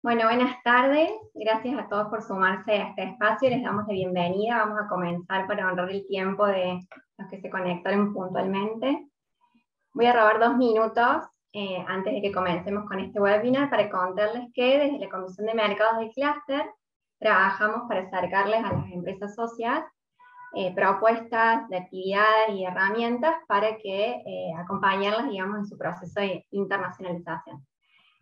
Bueno, buenas tardes. Gracias a todos por sumarse a este espacio. Les damos la bienvenida. Vamos a comenzar para honrar el tiempo de los que se conectaron puntualmente. Voy a robar 2 minutos antes de que comencemos con este webinar para contarles que desde la Comisión de Mercados del Clúster trabajamos para acercarles a las empresas socias propuestas de actividades y herramientas para que acompañarlas, digamos, en su proceso de internacionalización.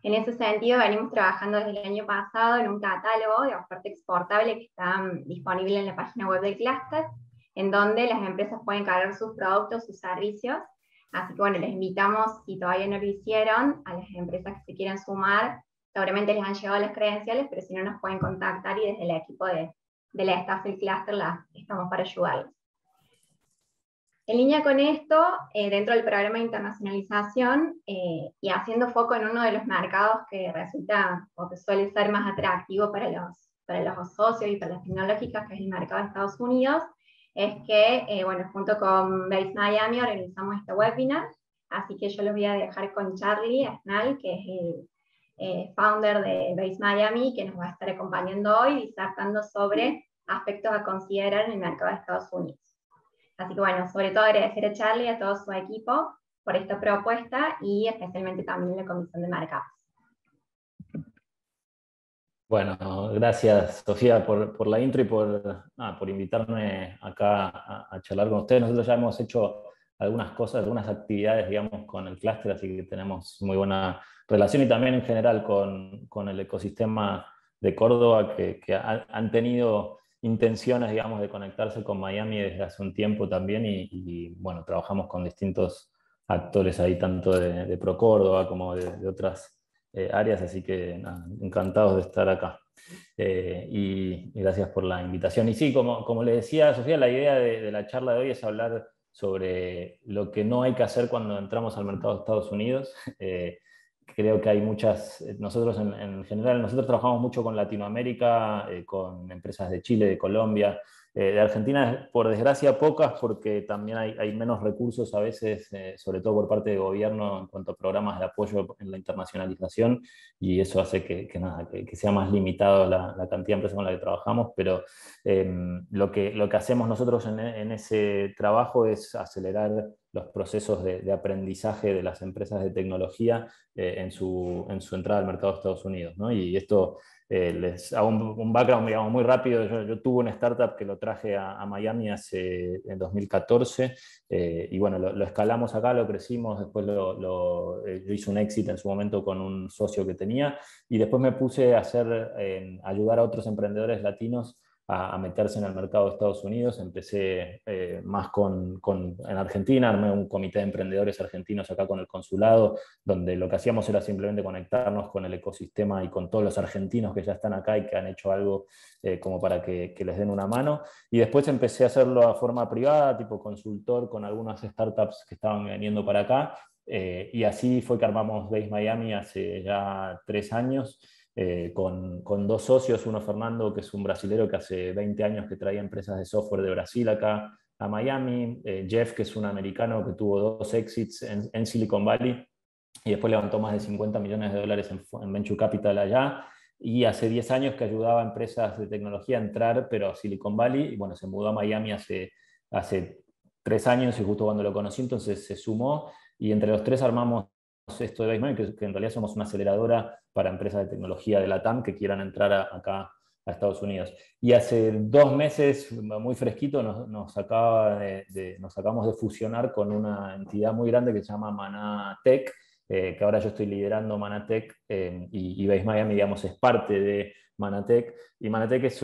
En ese sentido, venimos trabajando desde el año pasado en un catálogo de oferta exportable que está disponible en la página web del clúster, en donde las empresas pueden cargar sus productos, sus servicios. Así que bueno, les invitamos, si todavía no lo hicieron, a las empresas que se quieran sumar. Seguramente les han llegado las credenciales, pero si no nos pueden contactar y desde el equipo de la staff del clúster estamos para ayudarlos. En línea con esto, dentro del programa de internacionalización y haciendo foco en uno de los mercados que resulta o que suele ser más atractivo para los socios y para las tecnológicas, que es el mercado de Estados Unidos, es que, bueno, junto con Base Miami organizamos este webinar, así que yo los voy a dejar con Charlie Asnal, que es el founder de Base Miami, que nos va a estar acompañando hoy, disertando sobre aspectos a considerar en el mercado de Estados Unidos. Así que bueno, sobre todo agradecer a Charlie y a todo su equipo por esta propuesta y especialmente también a la Comisión de Mercados. Bueno, gracias Sofía por la intro y por invitarme acá a charlar con ustedes. Nosotros ya hemos hecho algunas cosas, algunas actividades, digamos, con el clúster, así que tenemos muy buena relación y también en general con el ecosistema de Córdoba que han tenido intenciones, digamos, de conectarse con Miami desde hace un tiempo también y bueno, trabajamos con distintos actores ahí, tanto de Pro Córdoba como de otras áreas, así que nada, encantados de estar acá. Y gracias por la invitación. Y sí, como le decía Sofía, la idea de la charla de hoy es hablar sobre lo que no hay que hacer cuando entramos al mercado de Estados Unidos. Creo que hay muchas, nosotros en general, nosotros trabajamos mucho con Latinoamérica, con empresas de Chile, de Colombia, de Argentina, por desgracia pocas, porque también hay menos recursos a veces, sobre todo por parte del gobierno en cuanto a programas de apoyo en la internacionalización, y eso hace que sea más limitado la cantidad de empresas con las que trabajamos, pero lo que hacemos nosotros en ese trabajo es acelerar los procesos de aprendizaje de las empresas de tecnología en su entrada al mercado de Estados Unidos, ¿no? Y esto les hago un background, digamos, muy rápido. Yo tuve una startup que lo traje a Miami en 2014 y bueno, lo escalamos acá, lo crecimos, después yo hice un exit en su momento con un socio que tenía y después me puse a ayudar a otros emprendedores latinos a meterse en el mercado de Estados Unidos. Empecé más en Argentina, armé un comité de emprendedores argentinos acá con el consulado, donde lo que hacíamos era simplemente conectarnos con el ecosistema y con todos los argentinos que ya están acá y que han hecho algo como para que les den una mano. Y después empecé a hacerlo a forma privada, tipo consultor, con algunas startups que estaban viniendo para acá. Y así fue que armamos Base Miami hace ya 3 años. Con 2 socios, uno Fernando, que es un brasilero que hace 20 años que traía empresas de software de Brasil acá a Miami, Jeff, que es un americano que tuvo 2 exits en Silicon Valley y después levantó más de $50 millones en Venture Capital allá, y hace 10 años que ayudaba a empresas de tecnología a entrar, pero a Silicon Valley, y bueno, se mudó a Miami hace 3 años y justo cuando lo conocí, entonces se sumó, y entre los 3 armamos esto de Base Miami, que en realidad somos una aceleradora para empresas de tecnología de LATAM que quieran entrar acá a Estados Unidos. Y hace 2 meses, muy fresquito, nos acabamos de fusionar con una entidad muy grande que se llama Maná Tech, que ahora yo estoy liderando Manatech, y Base Miami, digamos, es parte de Manatech. Y Manatech es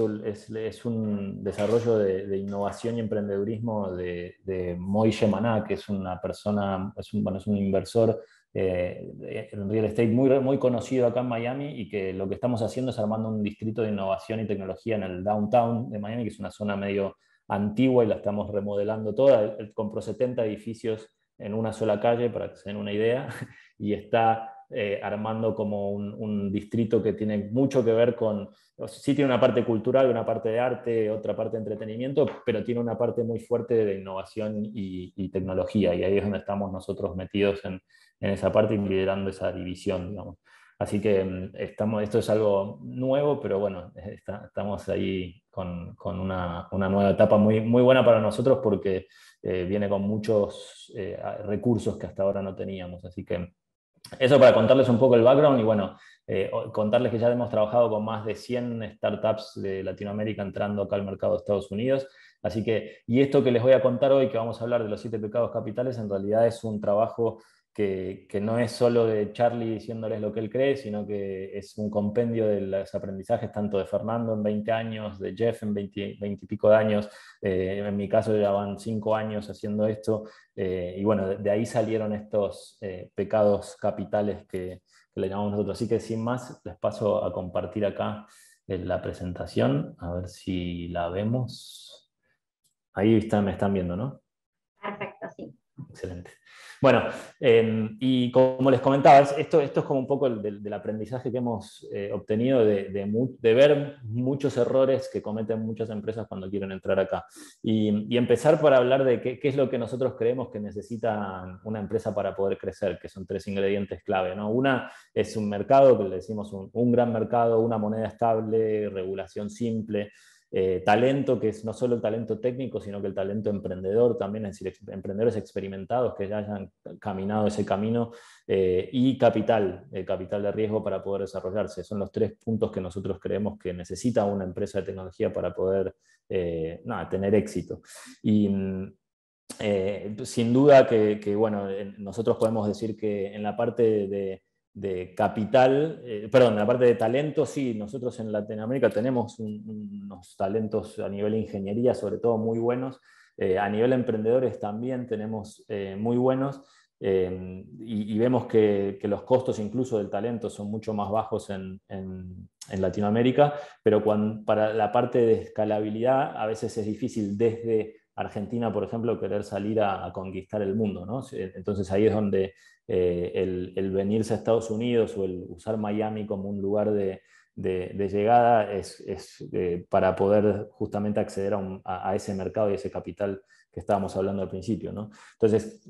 un desarrollo de innovación y emprendedurismo de Moishe Maná, que es una persona, es un inversor en real estate muy conocido acá en Miami, y que lo que estamos haciendo es armando un distrito de innovación y tecnología en el downtown de Miami, que es una zona medio antigua y la estamos remodelando toda. Compró 70 edificios en una sola calle, para que se den una idea, y está armando como un distrito que tiene mucho que ver con, sí tiene una parte cultural, una parte de arte, otra parte de entretenimiento, pero tiene una parte muy fuerte de innovación y tecnología, y ahí es donde estamos nosotros metidos en esa parte y liderando esa división, digamos. Así que esto es algo nuevo, pero bueno, estamos ahí con una nueva etapa muy, muy buena para nosotros porque viene con muchos recursos que hasta ahora no teníamos. Así que eso para contarles un poco el background y bueno, contarles que ya hemos trabajado con más de 100 startups de Latinoamérica entrando acá al mercado de Estados Unidos. Así que, y esto que les voy a contar hoy, que vamos a hablar de los 7 pecados capitales, en realidad es un trabajo que no es solo de Charlie diciéndoles lo que él cree, sino que es un compendio de los aprendizajes tanto de Fernando en 20 años, de Jeff en 20 y pico de años, en mi caso ya van 5 años haciendo esto, y bueno, de ahí salieron estos pecados capitales que le llamamos nosotros. Así que sin más, les paso a compartir acá la presentación, a ver si la vemos. Ahí me están viendo, ¿no? Perfecto, sí. Excelente. Bueno, y como les comentaba, esto es como un poco del aprendizaje que hemos obtenido de ver muchos errores que cometen muchas empresas cuando quieren entrar acá. Y empezar por hablar de qué es lo que nosotros creemos que necesita una empresa para poder crecer, que son 3 ingredientes clave, ¿no? Una es un mercado, que le decimos un gran mercado, una moneda estable, regulación simple. Talento, que es no solo el talento técnico, sino que el talento emprendedor también, es decir, emprendedores experimentados que ya hayan caminado ese camino, y capital de riesgo para poder desarrollarse. Son los 3 puntos que nosotros creemos que necesita una empresa de tecnología para poder tener éxito. Y sin duda que bueno, nosotros podemos decir que en la parte de capital, perdón, en la parte de talento, sí, nosotros en Latinoamérica tenemos unos talentos a nivel de ingeniería, sobre todo muy buenos, a nivel emprendedores también tenemos muy buenos, y vemos que los costos incluso del talento son mucho más bajos en Latinoamérica, pero para la parte de escalabilidad a veces es difícil desde Argentina, por ejemplo, querer salir a conquistar el mundo, ¿no? Entonces ahí es donde el venirse a Estados Unidos o el usar Miami como un lugar de llegada es para poder justamente acceder a ese mercado y ese capital que estábamos hablando al principio, ¿no? Entonces,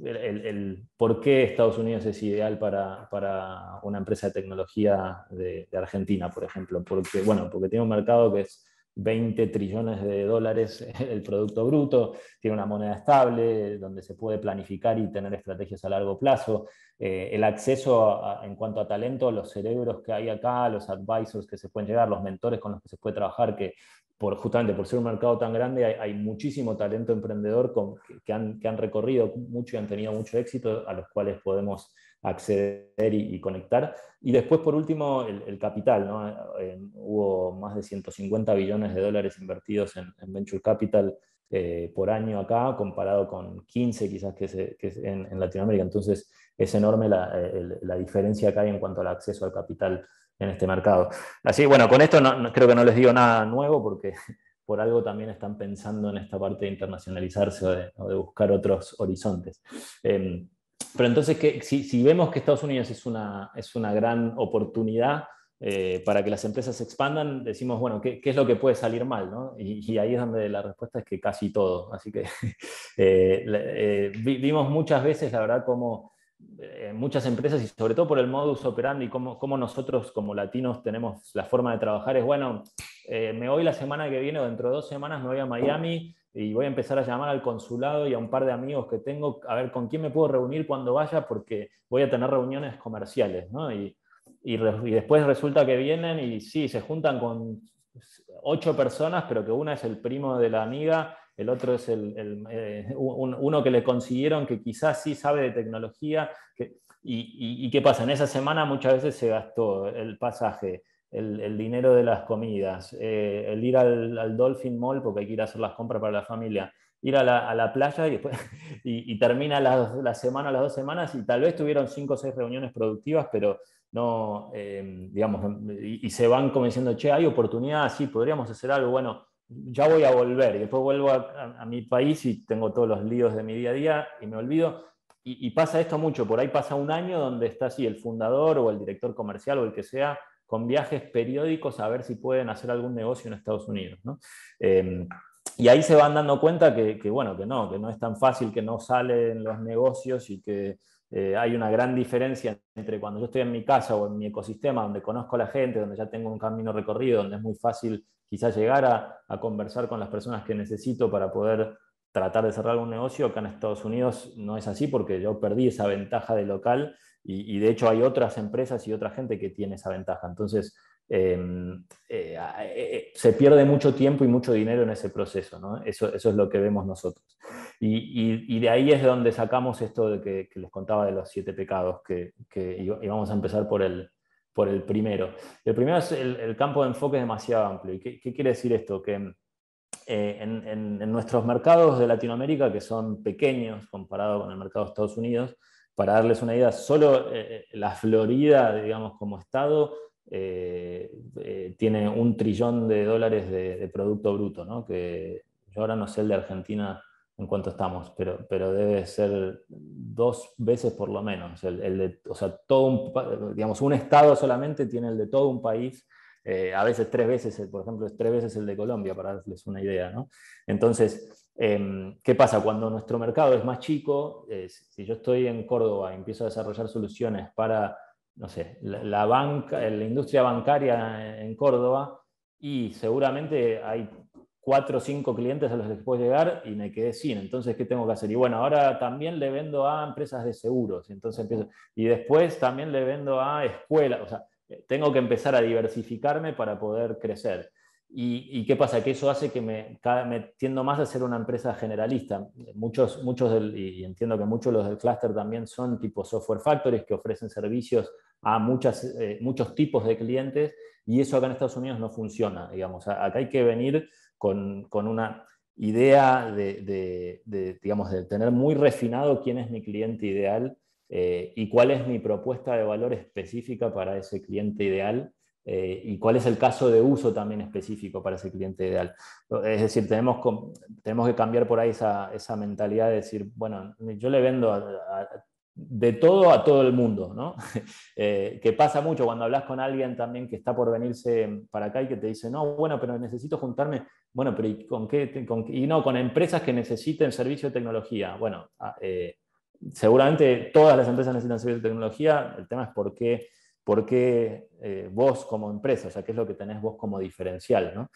¿por qué Estados Unidos es ideal para una empresa de tecnología de Argentina, por ejemplo? Porque tiene un mercado que es 20 trillones de dólares el Producto Bruto, tiene una moneda estable, donde se puede planificar y tener estrategias a largo plazo, el acceso en cuanto a talento, los cerebros que hay acá, los advisors que se pueden llegar, los mentores con los que se puede trabajar, que justamente por ser un mercado tan grande hay muchísimo talento emprendedor que han recorrido mucho y han tenido mucho éxito, a los cuales podemos acceder y conectar. Y después, por último, el capital, ¿no? Hubo más de 150 billones de dólares invertidos en Venture Capital por año acá, comparado con 15 quizás que es en Latinoamérica. Entonces, es enorme la diferencia que hay en cuanto al acceso al capital en este mercado. Así, bueno, con esto creo que no les digo nada nuevo, porque por algo también están pensando en esta parte de internacionalizarse o de buscar otros horizontes. Pero entonces, si vemos que Estados Unidos es una gran oportunidad para que las empresas se expandan, decimos, bueno, ¿qué es lo que puede salir mal, ¿no? Y ahí es donde la respuesta es que casi todo. Así que vimos muchas veces, la verdad, como muchas empresas, y sobre todo por el modus operandi, cómo nosotros como latinos tenemos la forma de trabajar, es, bueno, me voy la semana que viene o dentro de 2 semanas me voy a Miami y voy a empezar a llamar al consulado y a un par de amigos que tengo a ver con quién me puedo reunir cuando vaya, porque voy a tener reuniones comerciales, ¿no? Y después resulta que vienen y sí, se juntan con 8 personas, pero que una es el primo de la amiga, el otro es uno que le consiguieron que quizás sí sabe de tecnología. ¿Y qué pasa? En esa semana muchas veces se gastó el pasaje, el dinero de las comidas, el ir al Dolphin Mall porque hay que ir a hacer las compras para la familia, ir a la playa y, después, y termina la semana, las 2 semanas, y tal vez tuvieron 5 o 6 reuniones productivas, pero no, digamos, y se van como diciendo, che, hay oportunidad, sí, podríamos hacer algo, bueno, ya voy a volver, y después vuelvo a mi país y tengo todos los líos de mi día a día y me olvido. Y pasa esto mucho, por ahí pasa un año donde está así el fundador o el director comercial o el que sea, con viajes periódicos a ver si pueden hacer algún negocio en Estados Unidos, ¿no? Y ahí se van dando cuenta que no es tan fácil, que no salen los negocios y que hay una gran diferencia entre cuando yo estoy en mi casa o en mi ecosistema, donde conozco a la gente, donde ya tengo un camino recorrido, donde es muy fácil quizás llegar a conversar con las personas que necesito para poder tratar de cerrar un negocio. Acá en Estados Unidos no es así porque yo perdí esa ventaja de local y de hecho hay otras empresas y otra gente que tiene esa ventaja. Entonces, se pierde mucho tiempo y mucho dinero en ese proceso, ¿no? Eso es lo que vemos nosotros. Y de ahí es donde sacamos esto de que les contaba de los 7 pecados, y vamos a empezar por el primero. El primero es el campo de enfoque es demasiado amplio. ¿Y qué quiere decir esto? Que en nuestros mercados de Latinoamérica, que son pequeños comparado con el mercado de Estados Unidos, para darles una idea, solo la Florida, digamos, como estado, tiene $1 trillón de Producto Bruto, ¿no? Que yo ahora no sé el de Argentina en cuánto estamos, pero debe ser 2 veces por lo menos. O sea, digamos, un estado solamente tiene el de todo un país. A veces 3 veces, por ejemplo, es 3 veces el de Colombia, para darles una idea, ¿no? Entonces, ¿qué pasa? Cuando nuestro mercado es más chico, si yo estoy en Córdoba y empiezo a desarrollar soluciones para, no sé, la industria bancaria en Córdoba, y seguramente hay 4 o 5 clientes a los que puedo llegar y me quedé sin. Entonces, ¿qué tengo que hacer? Y bueno, ahora también le vendo a empresas de seguros. Entonces y después también le vendo a escuelas. O sea, tengo que empezar a diversificarme para poder crecer. ¿Y qué pasa? Que eso hace que me tiendo más a ser una empresa generalista. Y entiendo que muchos de los del clúster también son tipo software factories que ofrecen servicios a muchos tipos de clientes, y eso acá en Estados Unidos no funciona. Digamos. Acá hay que venir con una idea digamos, de tener muy refinado quién es mi cliente ideal, y cuál es mi propuesta de valor específica para ese cliente ideal, y cuál es el caso de uso también específico para ese cliente ideal. Es decir, tenemos que cambiar por ahí esa mentalidad de decir, bueno, yo le vendo de todo a todo el mundo, ¿no? Que pasa mucho cuando hablas con alguien también que está por venirse para acá y que te dice, no, bueno, pero necesito juntarme, bueno, pero ¿y con qué? Y no, con empresas que necesiten servicio de tecnología. Bueno, seguramente todas las empresas necesitan servicio de tecnología. El tema es por qué vos como empresa, o sea, qué es lo que tenés vos como diferencial, ¿no?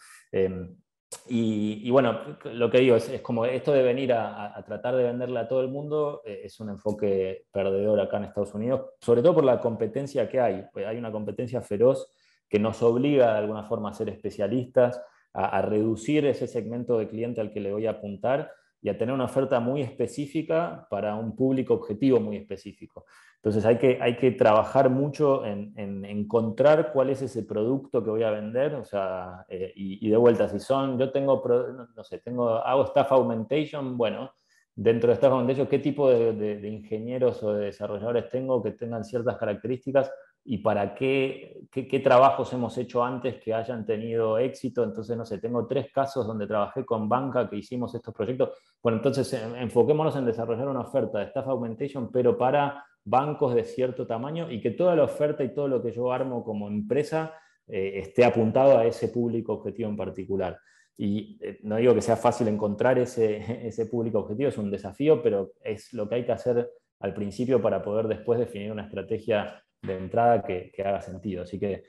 Y bueno, lo que digo es como esto de venir a tratar de venderle a todo el mundo, es un enfoque perdedor acá en Estados Unidos, sobre todo por la competencia que hay. Pues hay una competencia feroz que nos obliga de alguna forma a ser especialistas, a reducir ese segmento de cliente al que le voy a apuntar y a tener una oferta muy específica para un público objetivo muy específico. Entonces hay que trabajar mucho en encontrar cuál es ese producto que voy a vender, o sea, y de vuelta, si yo no sé, hago staff augmentation, bueno, dentro de staff augmentation, ¿qué tipo de ingenieros o de desarrolladores tengo que tengan ciertas características y para qué trabajos hemos hecho antes que hayan tenido éxito? Entonces, no sé, tengo 3 casos donde trabajé con banca que hicimos estos proyectos. Bueno, entonces enfoquémonos en desarrollar una oferta de staff augmentation, pero para bancos de cierto tamaño, y que toda la oferta y todo lo que yo armo como empresa esté apuntado a ese público objetivo en particular. Y no digo que sea fácil encontrar ese público objetivo, es un desafío, pero es lo que hay que hacer al principio para poder después definir una estrategia de entrada que haga sentido. Así que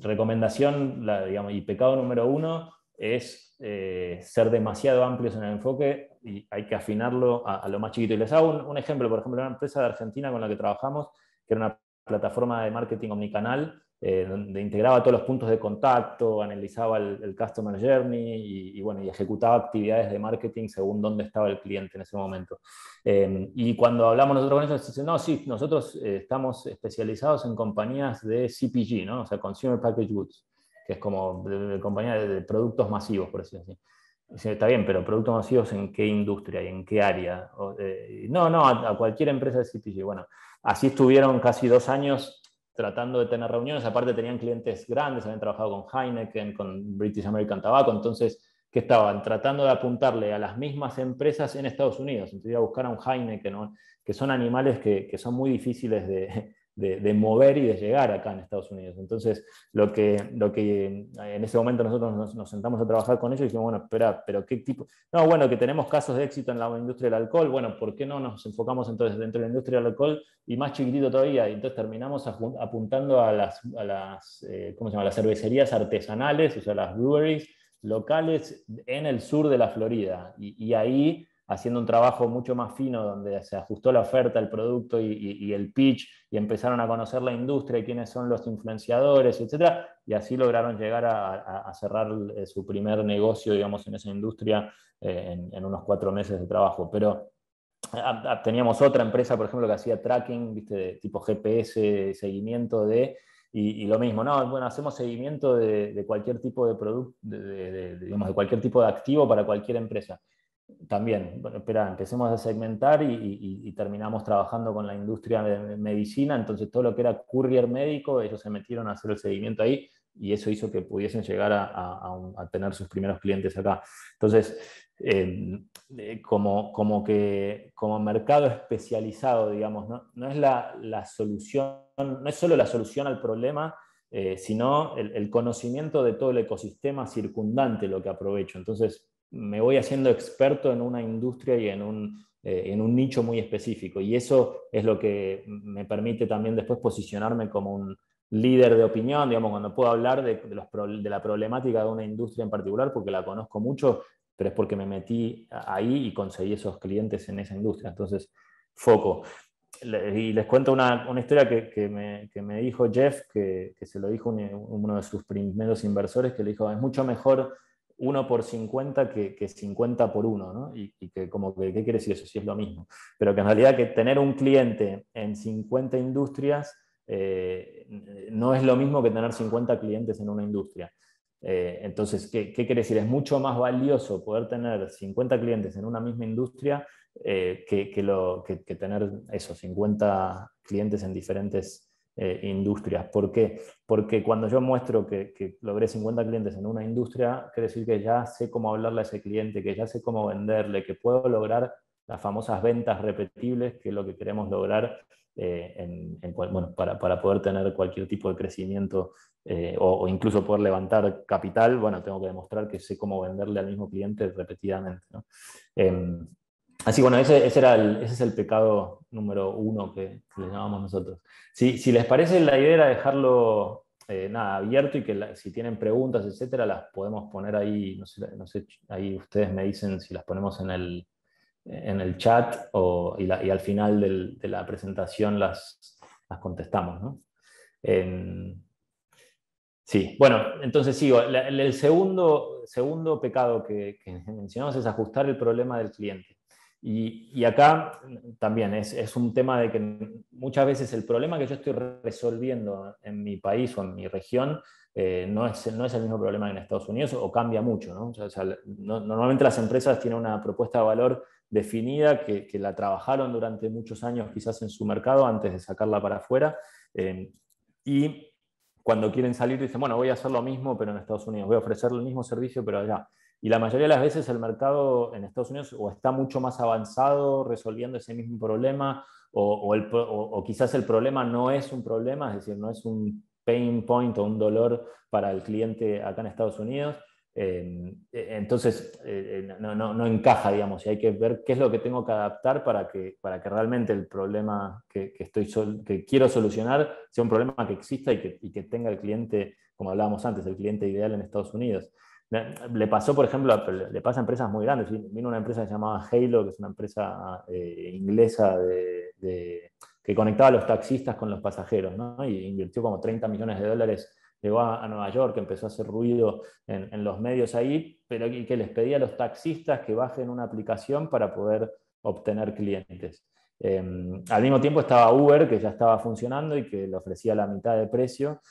recomendación, digamos, y pecado número 1 es ser demasiado amplios en el enfoque, y hay que afinarlo a lo más chiquito. Y les hago un ejemplo, por ejemplo, una empresa de Argentina con la que trabajamos, que era una plataforma de marketing omnicanal, donde integraba todos los puntos de contacto, analizaba el customer journey y ejecutaba actividades de marketing según dónde estaba el cliente en ese momento. Y cuando hablamos nosotros con ellos, dicen, no, sí, nosotros estamos especializados en compañías de CPG, ¿no? O sea, Consumer Packaged Goods, que es como compañía de productos masivos, por decirlo así. Dice, está bien, pero productos masivos ¿en qué industria y en qué área? No, a cualquier empresa de CPG. Bueno, así estuvieron casi 2 años tratando de tener reuniones. Aparte tenían clientes grandes, habían trabajado con Heineken, con British American Tobacco, entonces, ¿qué estaban? Tratando de apuntarle a las mismas empresas en Estados Unidos. Entonces iba a buscar a un Heineken, ¿no? Que son animales que son muy difíciles de mover y de llegar acá en Estados Unidos. Entonces, lo que en ese momento nosotros nos sentamos a trabajar con ellos y dijimos, bueno, espera, pero ¿qué tipo? No, bueno, que tenemos casos de éxito en la industria del alcohol, bueno, ¿por qué no nos enfocamos entonces dentro de la industria del alcohol y más chiquitito todavía? Y entonces terminamos apuntando a las ¿cómo se llama? Las cervecerías artesanales, o sea, las breweries locales en el sur de la Florida. Y ahí, haciendo un trabajo mucho más fino, donde se ajustó la oferta, el producto y el pitch, y empezaron a conocer la industria y quiénes son los influenciadores, etc. Y así lograron llegar a cerrar su primer negocio, digamos, en esa industria en unos 4 meses de trabajo. Pero teníamos otra empresa, por ejemplo, que hacía tracking, ¿viste? De tipo GPS, seguimiento de... Y lo mismo, no, bueno, hacemos seguimiento de cualquier tipo de producto, digamos, de cualquier tipo de activo para cualquier empresa. También, bueno, espera, empecemos a segmentar y terminamos trabajando con la industria de medicina, entonces todo lo que era courier médico, ellos se metieron a hacer el seguimiento ahí y eso hizo que pudiesen llegar a tener sus primeros clientes acá. Entonces, como mercado especializado, digamos, no es la solución, no es solo la solución al problema, sino el conocimiento de todo el ecosistema circundante lo que aprovecho. Entonces, me voy haciendo experto en una industria y en un nicho muy específico. Y eso es lo que me permite también después posicionarme como un líder de opinión, digamos, cuando puedo hablar de la problemática de una industria en particular, porque la conozco mucho, pero es porque me metí ahí y conseguí esos clientes en esa industria. Entonces, foco. Y les cuento una historia que me dijo Jeff, que se lo dijo uno de sus primeros inversores, que le dijo, es mucho mejor 1 por 50 que 50 por 1, ¿no? Y que como que, ¿qué quiere decir eso? Si es lo mismo. Pero que en realidad que tener un cliente en 50 industrias no es lo mismo que tener 50 clientes en una industria. Entonces, ¿qué quiere decir? Es mucho más valioso poder tener 50 clientes en una misma industria que tener esos 50 clientes en diferentes industrias. ¿Por qué? Porque cuando yo muestro que logré 50 clientes en una industria, quiere decir que ya sé cómo hablarle a ese cliente, que ya sé cómo venderle, que puedo lograr las famosas ventas repetibles, que es lo que queremos lograr bueno, para poder tener cualquier tipo de crecimiento o incluso poder levantar capital. Bueno, tengo que demostrar que sé cómo venderle al mismo cliente repetidamente, ¿no? Así bueno, ese es el pecado número 1 que le llamamos nosotros. Si les parece, la idea era dejarlo abierto y que si tienen preguntas, etcétera, las podemos poner ahí, no sé, ahí ustedes me dicen si las ponemos en el chat y al final de la presentación las contestamos, ¿no? Sí, bueno, entonces sigo. El segundo pecado que mencionamos es ajustar el problema del cliente. Y acá también es un tema de que muchas veces el problema que yo estoy resolviendo en mi país o en mi región no es el mismo problema que en Estados Unidos o cambia mucho, ¿no? O sea, normalmente las empresas tienen una propuesta de valor definida que la trabajaron durante muchos años quizás en su mercado antes de sacarla para afuera. Y cuando quieren salir dicen, bueno, voy a hacer lo mismo pero en Estados Unidos, voy a ofrecer el mismo servicio pero allá. Y la mayoría de las veces el mercado en Estados Unidos o está mucho más avanzado resolviendo ese mismo problema o quizás el problema no es un problema, es decir, no es un pain point o un dolor para el cliente acá en Estados Unidos. Entonces no encaja, digamos, y hay que ver qué es lo que tengo que adaptar para que realmente el problema que quiero solucionar sea un problema que exista y que tenga el cliente, como hablábamos antes, el cliente ideal en Estados Unidos. Le pasó, por ejemplo, le pasa a empresas muy grandes. Vino una empresa llamada Halo, que es una empresa inglesa que conectaba a los taxistas con los pasajeros, ¿no? Y invirtió como $30 millones. Llegó a Nueva York, empezó a hacer ruido en los medios ahí, pero que les pedía a los taxistas que bajen una aplicación para poder obtener clientes. Al mismo tiempo estaba Uber, que ya estaba funcionando y que le ofrecía la mitad de precio.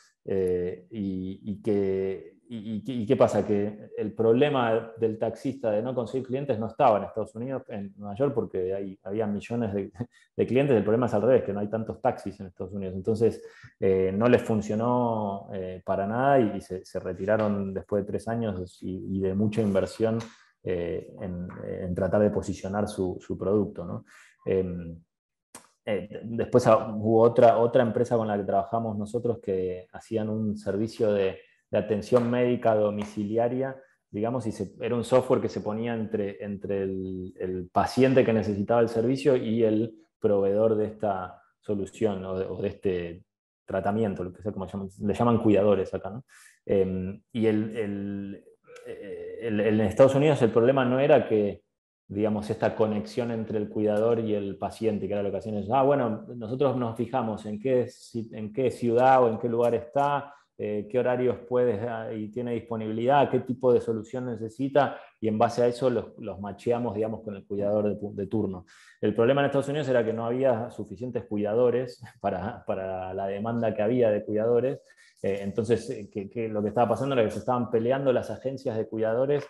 ¿Y qué pasa? Que el problema del taxista de no conseguir clientes no estaba en Estados Unidos, en Nueva York, porque había millones de clientes. El problema es al revés, que no hay tantos taxis en Estados Unidos. Entonces no les funcionó para nada y se retiraron después de 3 años y de mucha inversión en tratar de posicionar su producto, ¿no? Después hubo otra empresa con la que trabajamos nosotros que hacían un servicio de atención médica domiciliaria, digamos, y era un software que se ponía entre el paciente que necesitaba el servicio y el proveedor de esta solución o de este tratamiento, lo que sea, como le llaman cuidadores acá, ¿no? Y en Estados Unidos el problema no era que, digamos, esta conexión entre el cuidador y el paciente, que era lo que hacían ellos. Bueno, nosotros nos fijamos en qué ciudad o en qué lugar está, qué horarios y tiene disponibilidad, qué tipo de solución necesita, y en base a eso los macheamos, digamos, con el cuidador de turno. El problema en Estados Unidos era que no había suficientes cuidadores para la demanda que había de cuidadores. Entonces, lo que estaba pasando era que se estaban peleando las agencias de cuidadores,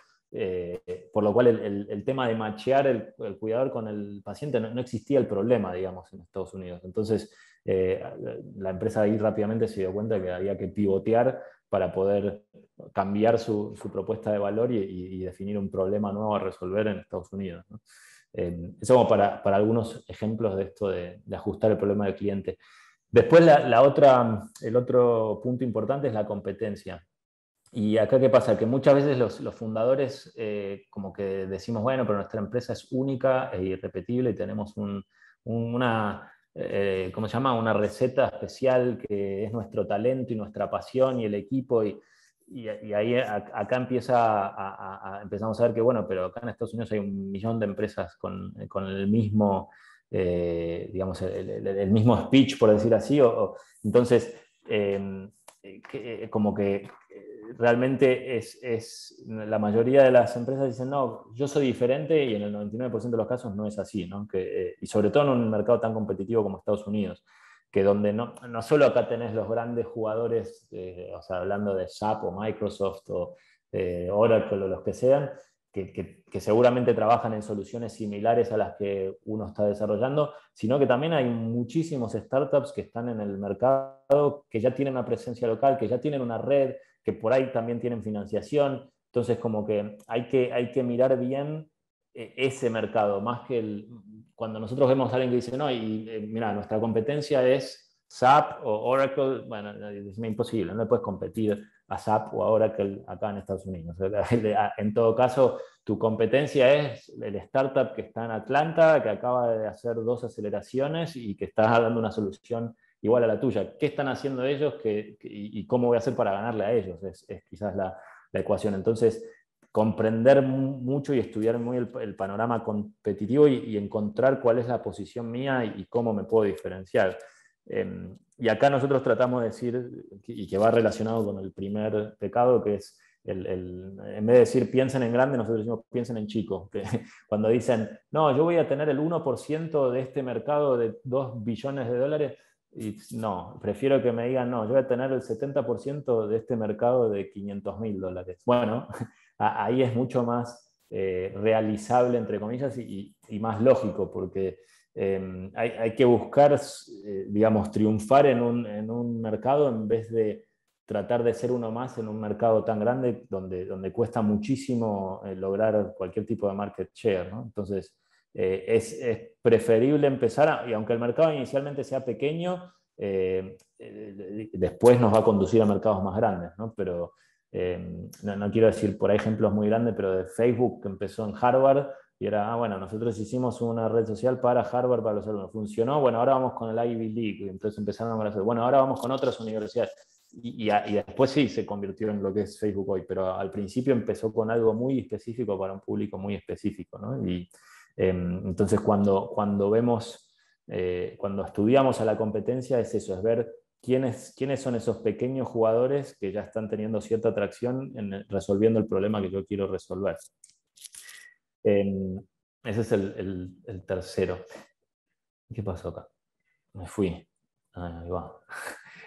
por lo cual el tema de machear el cuidador con el paciente no existía el problema, digamos, en Estados Unidos. Entonces, la empresa ahí rápidamente se dio cuenta que había que pivotear para poder cambiar su propuesta de valor y definir un problema nuevo a resolver en Estados Unidos, ¿no? Eso como para algunos ejemplos de esto de ajustar el problema del cliente. Después el otro punto importante es la competencia. Y acá, ¿qué pasa? Que muchas veces los fundadores como que decimos, bueno, pero nuestra empresa es única e irrepetible y tenemos una, ¿cómo se llama? Una receta especial que es nuestro talento y nuestra pasión y el equipo. Y ahí acá empezamos a ver que, bueno, pero acá en Estados Unidos hay 1.000.000 de empresas con el mismo, digamos, el mismo speech, por decir así. Entonces, como que realmente la mayoría de las empresas dicen, no, yo soy diferente, y en el 99% de los casos no es así, ¿no? Y sobre todo en un mercado tan competitivo como Estados Unidos, que donde no solo acá tenés los grandes jugadores, o sea, hablando de SAP o Microsoft o Oracle o los que sean, que seguramente trabajan en soluciones similares a las que uno está desarrollando, sino que también hay muchísimos startups que están en el mercado, que ya tienen una presencia local, que ya tienen una red, que por ahí también tienen financiación. Entonces, como que hay que mirar bien ese mercado, más que cuando nosotros vemos a alguien que dice, no, mira, nuestra competencia es SAP o Oracle, bueno, es imposible, no le puedes competir a SAP o a Oracle acá en Estados Unidos. En todo caso, tu competencia es el startup que está en Atlanta, que acaba de hacer 2 aceleraciones y que está dando una solución igual a la tuya. ¿Qué están haciendo ellos y cómo voy a hacer para ganarle a ellos? Es quizás la ecuación. Entonces, comprender mucho y estudiar muy el panorama competitivo y encontrar cuál es la posición mía y cómo me puedo diferenciar. Y acá nosotros tratamos de decir, y que va relacionado con el primer pecado, que es en vez de decir piensen en grande, nosotros decimos piensen en chico. Que cuando dicen, no, yo voy a tener el 1% de este mercado de 2 billones de dólares, y no, prefiero que me digan, no, yo voy a tener el 70% de este mercado de 500.000 dólares. Bueno, ahí es mucho más realizable, entre comillas, y más lógico, porque hay que buscar, digamos, triunfar en un mercado en vez de tratar de ser uno más en un mercado tan grande donde cuesta muchísimo lograr cualquier tipo de market share, ¿no? Entonces, es preferible empezar, y aunque el mercado inicialmente sea pequeño, después nos va a conducir a mercados más grandes, ¿no? Pero no quiero decir por ahí ejemplos muy grandes, pero de Facebook, que empezó en Harvard, y era, bueno, nosotros hicimos una red social para Harvard, para los alumnos. Funcionó, bueno, ahora vamos con el Ivy League. Y entonces empezaron a hacer, bueno, ahora vamos con otras universidades. Y después sí se convirtió en lo que es Facebook hoy, pero al principio empezó con algo muy específico para un público muy específico, ¿no? Y entonces cuando vemos, cuando estudiamos a la competencia es eso, es ver quiénes son esos pequeños jugadores que ya están teniendo cierta atracción resolviendo el problema que yo quiero resolver. Ese es el tercero. ¿Qué pasó acá? Me fui. Ahí va.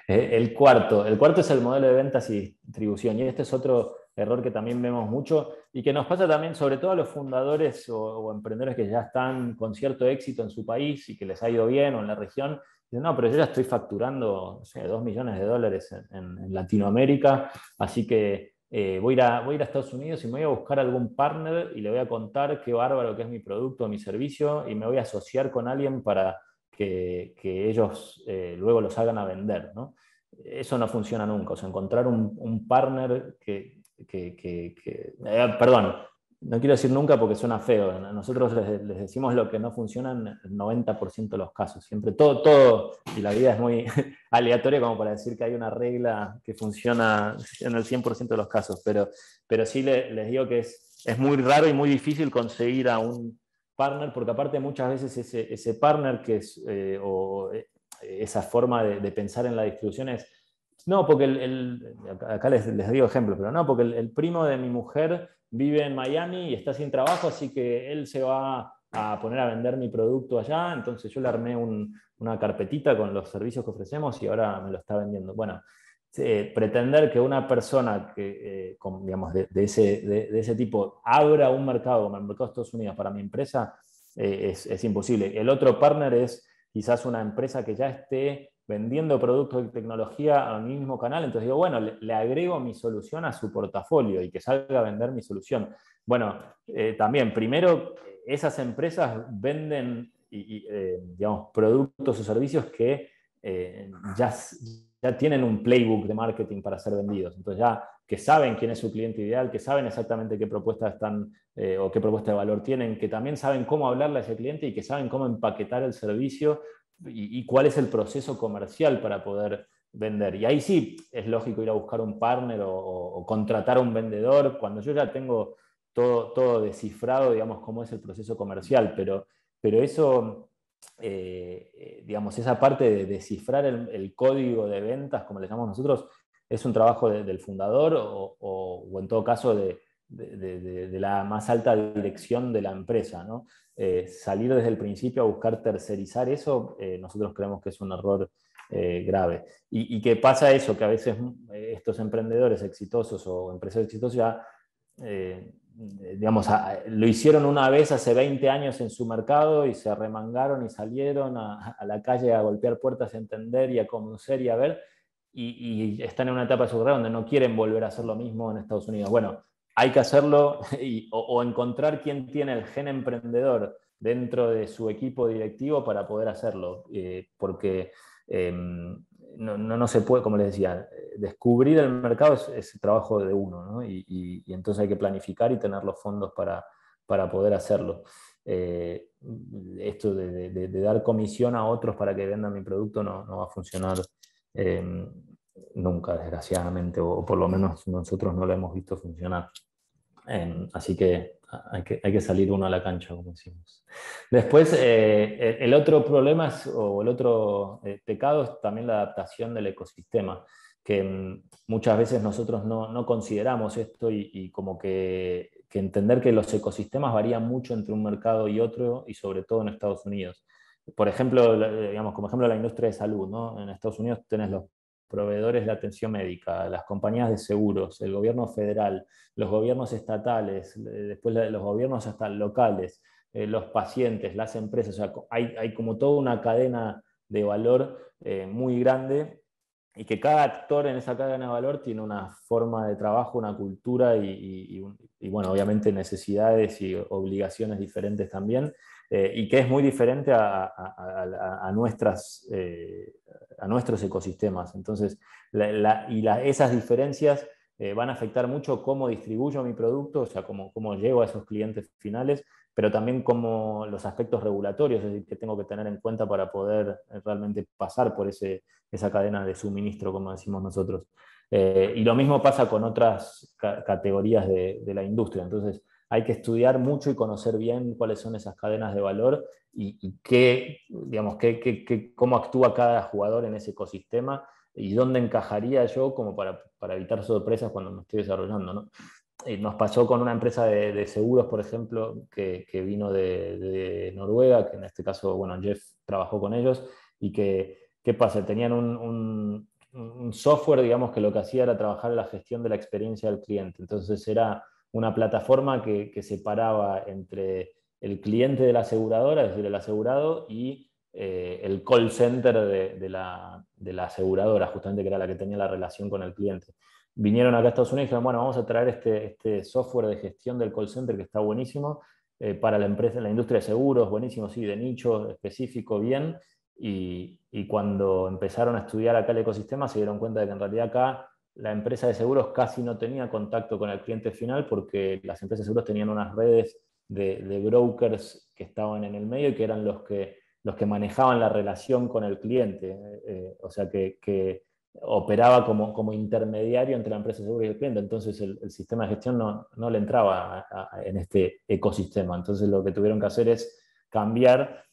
El cuarto es el modelo de ventas y distribución. Y este es otro error que también vemos mucho y que nos pasa también, sobre todo a los fundadores o emprendedores que ya están con cierto éxito en su país y que les ha ido bien o en la región. Dicen, no, pero yo ya estoy facturando, no sé, 2 millones de dólares en Latinoamérica, así que voy a ir a Estados Unidos y me voy a buscar algún partner y le voy a contar qué bárbaro que es mi producto o mi servicio y me voy a asociar con alguien para que ellos luego los hagan a vender, ¿no? Eso no funciona nunca. O sea, encontrar un partner perdón, no quiero decir nunca porque suena feo. Nosotros les decimos lo que no funciona en el 90% de los casos. Siempre todo, y la vida es muy aleatoria como para decir que hay una regla que funciona en el 100% de los casos. Pero sí les digo que es muy raro y muy difícil conseguir a un partner, porque aparte muchas veces ese partner que es, esa forma de pensar en la distribución es, no, porque acá les digo ejemplos, pero no, porque el primo de mi mujer vive en Miami y está sin trabajo, así que él se va a poner a vender mi producto allá, entonces yo le armé una carpetita con los servicios que ofrecemos y ahora me lo está vendiendo. Bueno, pretender que una persona digamos, de ese tipo abra un mercado como el mercado de Estados Unidos para mi empresa es imposible. El otro partner es quizás una empresa que ya esté vendiendo productos de tecnología a mi mismo canal, entonces digo, bueno, le agrego mi solución a su portafolio y que salga a vender mi solución. Bueno, también, primero, esas empresas venden digamos, productos o servicios que ya tienen un playbook de marketing para ser vendidos. Entonces ya que saben quién es su cliente ideal, que saben exactamente qué propuestas están o qué propuesta de valor tienen, que también saben cómo hablarle a ese cliente y que saben cómo empaquetar el servicio y cuál es el proceso comercial para poder vender. Y ahí sí es lógico ir a buscar un partner o contratar a un vendedor cuando yo ya tengo todo descifrado, digamos, cómo es el proceso comercial, pero eso, digamos, esa parte de descifrar el código de ventas, como le llamamos nosotros, es un trabajo del fundador o en todo caso de la más alta dirección de la empresa, ¿no? Salir desde el principio a buscar tercerizar eso, nosotros creemos que es un error grave. Y que pasa eso, que a veces estos emprendedores exitosos o empresarios exitosos ya, digamos, lo hicieron una vez hace 20 años en su mercado y se arremangaron y salieron a la calle a golpear puertas, a entender y a conocer y a ver, y están en una etapa de su carrera donde no quieren volver a hacer lo mismo en Estados Unidos. Bueno, hay que hacerlo o encontrar quién tiene el gen emprendedor dentro de su equipo directivo para poder hacerlo, porque no se puede, como les decía, descubrir el mercado es trabajo de uno, ¿no? Y entonces hay que planificar y tener los fondos para poder hacerlo. Esto de dar comisión a otros para que vendan mi producto no va a funcionar nunca, desgraciadamente, o por lo menos nosotros no lo hemos visto funcionar. Así que hay que salir uno a la cancha, como decimos. Después, el otro problema o el otro pecado es también la adaptación del ecosistema, que muchas veces nosotros no consideramos esto y como que entender que los ecosistemas varían mucho entre un mercado y otro, y sobre todo en Estados Unidos. Por ejemplo, digamos, como ejemplo la industria de salud, ¿no? En Estados Unidos tenés los proveedores de atención médica, las compañías de seguros, el gobierno federal, los gobiernos estatales, después los gobiernos hasta locales, los pacientes, las empresas. O sea, hay como toda una cadena de valor muy grande y que cada actor en esa cadena de valor tiene una forma de trabajo, una cultura y bueno, obviamente necesidades y obligaciones diferentes también, y que es muy diferente a nuestros ecosistemas. Entonces, esas diferencias van a afectar mucho cómo distribuyo mi producto, o sea, cómo llego a esos clientes finales, pero también como los aspectos regulatorios, es decir, que tengo que tener en cuenta para poder realmente pasar por esa cadena de suministro, como decimos nosotros. Y lo mismo pasa con otras categorías de la industria. Entonces, hay que estudiar mucho y conocer bien cuáles son esas cadenas de valor y digamos, cómo actúa cada jugador en ese ecosistema y dónde encajaría yo como para evitar sorpresas cuando me estoy desarrollando, ¿no? Nos pasó con una empresa de seguros, por ejemplo, que vino de Noruega, que en este caso, bueno, Jeff trabajó con ellos, y ¿qué pasa? Tenían un software, digamos, que lo que hacía era trabajar en la gestión de la experiencia del cliente. Entonces era una plataforma que separaba entre el cliente de la aseguradora, es decir, el asegurado, y el call center de la aseguradora, justamente que era la que tenía la relación con el cliente. Vinieron acá a Estados Unidos y dijeron, bueno, vamos a traer este software de gestión del call center que está buenísimo para la empresa, la industria de seguros, buenísimo, sí, de nicho específico, bien, y cuando empezaron a estudiar acá el ecosistema se dieron cuenta de que en realidad acá la empresa de seguros casi no tenía contacto con el cliente final porque las empresas de seguros tenían unas redes de brokers que estaban en el medio y que eran los que manejaban la relación con el cliente. O sea, que operaba como intermediario entre la empresa de seguros y el cliente. Entonces el sistema de gestión no le entraba en este ecosistema. Entonces lo que tuvieron que hacer es cambiar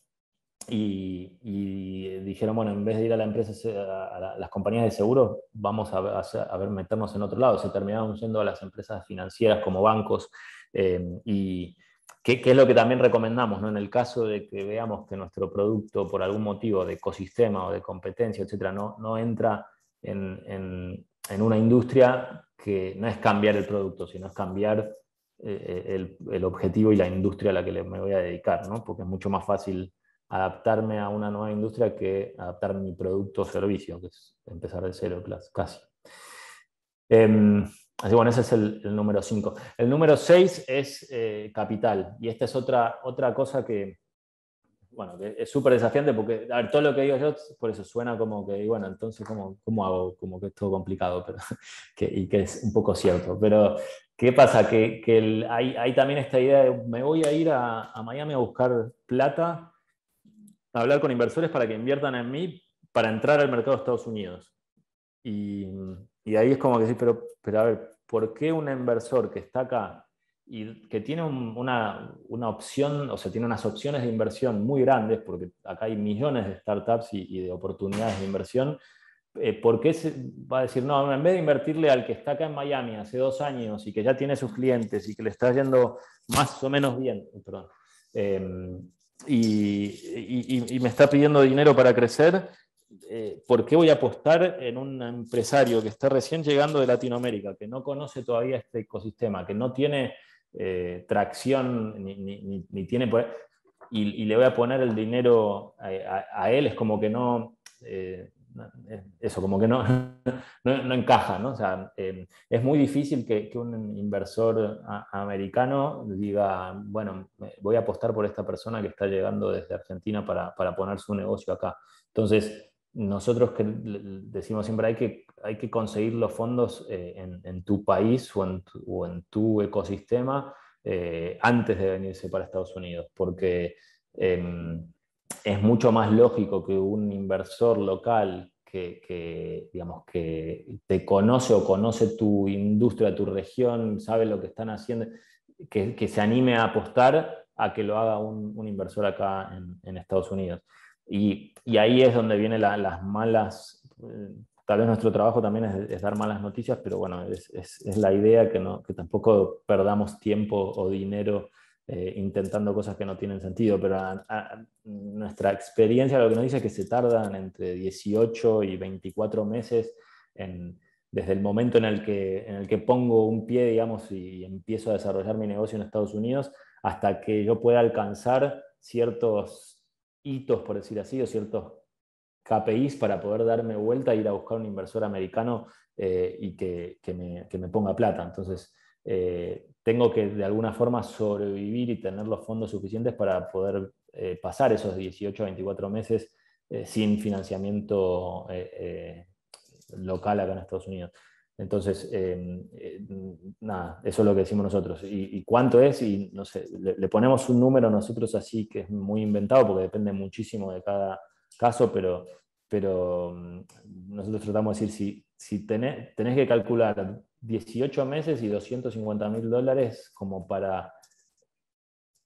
y dijeron, bueno, en vez de ir a la empresa, a las compañías de seguros, vamos a ver, meternos en otro lado. Se terminaron yendo a las empresas financieras como bancos. Y ¿qué es lo que también recomendamos, ¿no? En el caso de que veamos que nuestro producto, por algún motivo de ecosistema o de competencia, etcétera, no entra en una industria, que no es cambiar el producto, sino es cambiar el objetivo y la industria a la que me voy a dedicar, ¿no? Porque es mucho más fácil adaptarme a una nueva industria que adaptar mi producto o servicio, que es empezar de cero casi. Así bueno, ese es el número 5. El número 6 es capital, y esta es otra cosa que, bueno, que es súper desafiante porque, a ver, todo lo que digo yo, por eso suena como que, bueno, entonces, ¿cómo hago? Como que es todo complicado, pero, y que es un poco cierto. Pero, ¿qué pasa? Que hay también esta idea de, me voy a ir a Miami a buscar plata, a hablar con inversores para que inviertan en mí para entrar al mercado de Estados Unidos. Y ahí es como que sí, pero a ver, ¿por qué un inversor que está acá y que tiene una opción, o sea, tiene unas opciones de inversión muy grandes, porque acá hay millones de startups y de oportunidades de inversión, ¿por qué va a decir, no, en vez de invertirle al que está acá en Miami hace 2 años y que ya tiene sus clientes y que le está yendo más o menos bien, perdón, y me está pidiendo dinero para crecer, ¿por qué voy a apostar en un empresario que está recién llegando de Latinoamérica, que no conoce todavía este ecosistema, que no tiene tracción ni tiene poder, y le voy a poner el dinero a él? Es como que no... eso, como que no encaja, ¿no? O sea, es muy difícil que un inversor americano diga, bueno, voy a apostar por esta persona que está llegando desde Argentina para poner su negocio acá. Entonces, nosotros que decimos siempre, hay que conseguir los fondos en tu país o en tu ecosistema antes de venirse para Estados Unidos, porque es mucho más lógico que un inversor local digamos, que te conoce o conoce tu industria, tu región, sabe lo que están haciendo, que se anime a apostar a que lo haga un inversor acá en Estados Unidos. Y ahí es donde vienen las malas... Tal vez nuestro trabajo también es dar malas noticias, pero bueno, es la idea que tampoco perdamos tiempo o dinero intentando cosas que no tienen sentido, pero nuestra experiencia lo que nos dice es que se tardan entre 18 y 24 meses desde el momento en el que pongo un pie, digamos, y empiezo a desarrollar mi negocio en Estados Unidos, hasta que yo pueda alcanzar ciertos hitos, por decir así, o ciertos KPIs para poder darme vuelta e ir a buscar un inversor americano y que me ponga plata. Entonces, tengo que de alguna forma sobrevivir y tener los fondos suficientes para poder pasar esos 18 a 24 meses sin financiamiento local acá en Estados Unidos. Entonces, nada, eso es lo que decimos nosotros. ¿Y cuánto es? Y no sé, le ponemos un número nosotros así que es muy inventado porque depende muchísimo de cada caso, pero nosotros tratamos de decir, si tenés que calcular 18 meses y $250.000 como para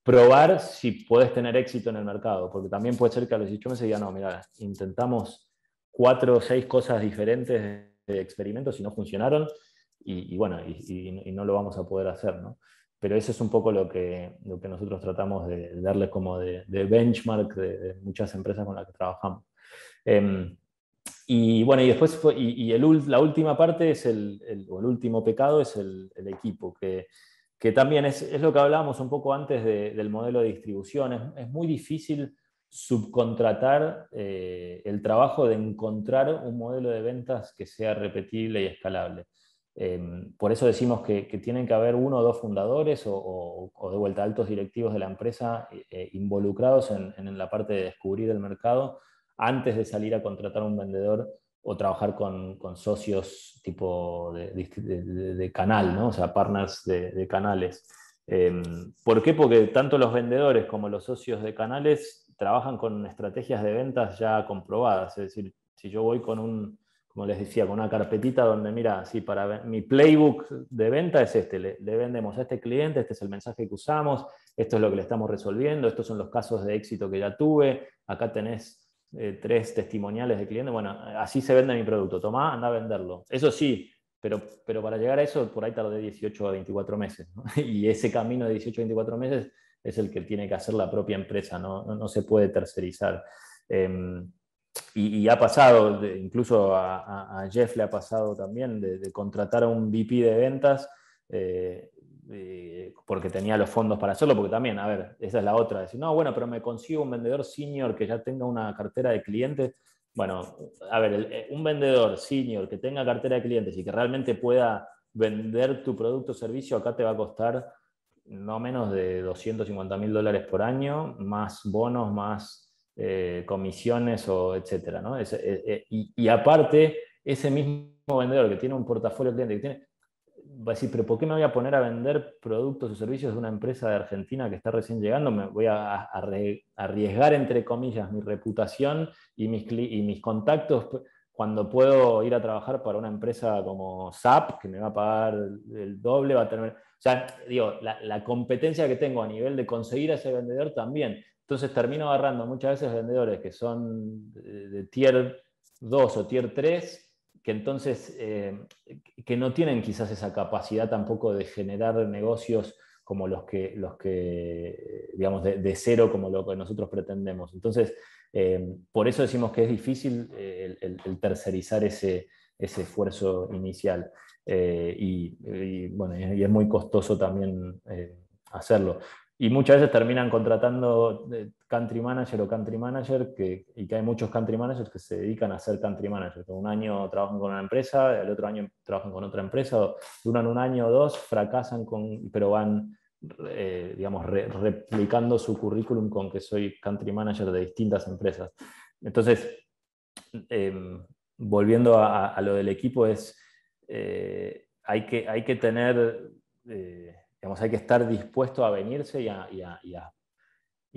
probar si puedes tener éxito en el mercado, porque también puede ser que a los 18 meses digan, no, mira, intentamos 4 o 6 cosas diferentes de experimentos y no funcionaron, y bueno, y no lo vamos a poder hacer, ¿no? Pero eso es un poco lo que nosotros tratamos de darles como de benchmark de muchas empresas con las que trabajamos. Y bueno, y después la última parte es el último pecado es el equipo, que también es lo que hablábamos un poco antes del modelo de distribución. Es muy difícil subcontratar el trabajo de encontrar un modelo de ventas que sea repetible y escalable. Por eso decimos que tienen que haber 1 o 2 fundadores o de vuelta altos directivos de la empresa involucrados en la parte de descubrir el mercado antes de salir a contratar a un vendedor o trabajar con socios tipo de canal, ¿no? O sea, partners de canales. ¿Por qué? Porque tanto los vendedores como los socios de canales trabajan con estrategias de ventas ya comprobadas. Es decir, si yo voy como les decía, con una carpetita donde, mira, sí, mi playbook de venta es este, le vendemos a este cliente, este es el mensaje que usamos, esto es lo que le estamos resolviendo, estos son los casos de éxito que ya tuve, acá tenés 3 testimoniales de clientes, bueno, así se vende mi producto, tomá, anda a venderlo. Eso sí, pero para llegar a eso, por ahí tardé 18 a 24 meses, ¿no? Y ese camino de 18 a 24 meses es el que tiene que hacer la propia empresa, no se puede tercerizar. Y ha pasado, incluso a Jeff le ha pasado también, de contratar a un VP de ventas porque tenía los fondos para hacerlo, porque también, a ver, esa es la otra, decir, no, bueno, pero me consigo un vendedor senior que ya tenga una cartera de clientes. Bueno, a ver, un vendedor senior que tenga cartera de clientes y que realmente pueda vender tu producto o servicio, acá te va a costar no menos de $250.000 por año, más bonos, más comisiones o etcétera, ¿no? Y aparte, ese mismo vendedor que tiene un portafolio de clientes, que tiene, va a decir, pero ¿por qué me voy a poner a vender productos o servicios de una empresa de Argentina que está recién llegando? Me voy a arriesgar, entre comillas, mi reputación y mis contactos cuando puedo ir a trabajar para una empresa como SAP, que me va a pagar el doble, va a tener... O sea, digo, la competencia que tengo a nivel de conseguir a ese vendedor también. Entonces termino agarrando muchas veces vendedores que son de tier 2 o tier 3 que entonces que no tienen quizás esa capacidad tampoco de generar negocios como los que digamos, de cero, como lo que nosotros pretendemos. Entonces, por eso decimos que es difícil el tercerizar ese esfuerzo inicial. Bueno, y es muy costoso también hacerlo. Y muchas veces terminan contratando country manager o country manager, y que hay muchos country managers que se dedican a ser country manager. Un año trabajan con una empresa, el otro año trabajan con otra empresa, duran un año o dos, fracasan, pero van digamos, replicando su currículum con que soy country manager de distintas empresas. Entonces, volviendo a lo del equipo, hay que tener... digamos, hay que estar dispuesto a venirse y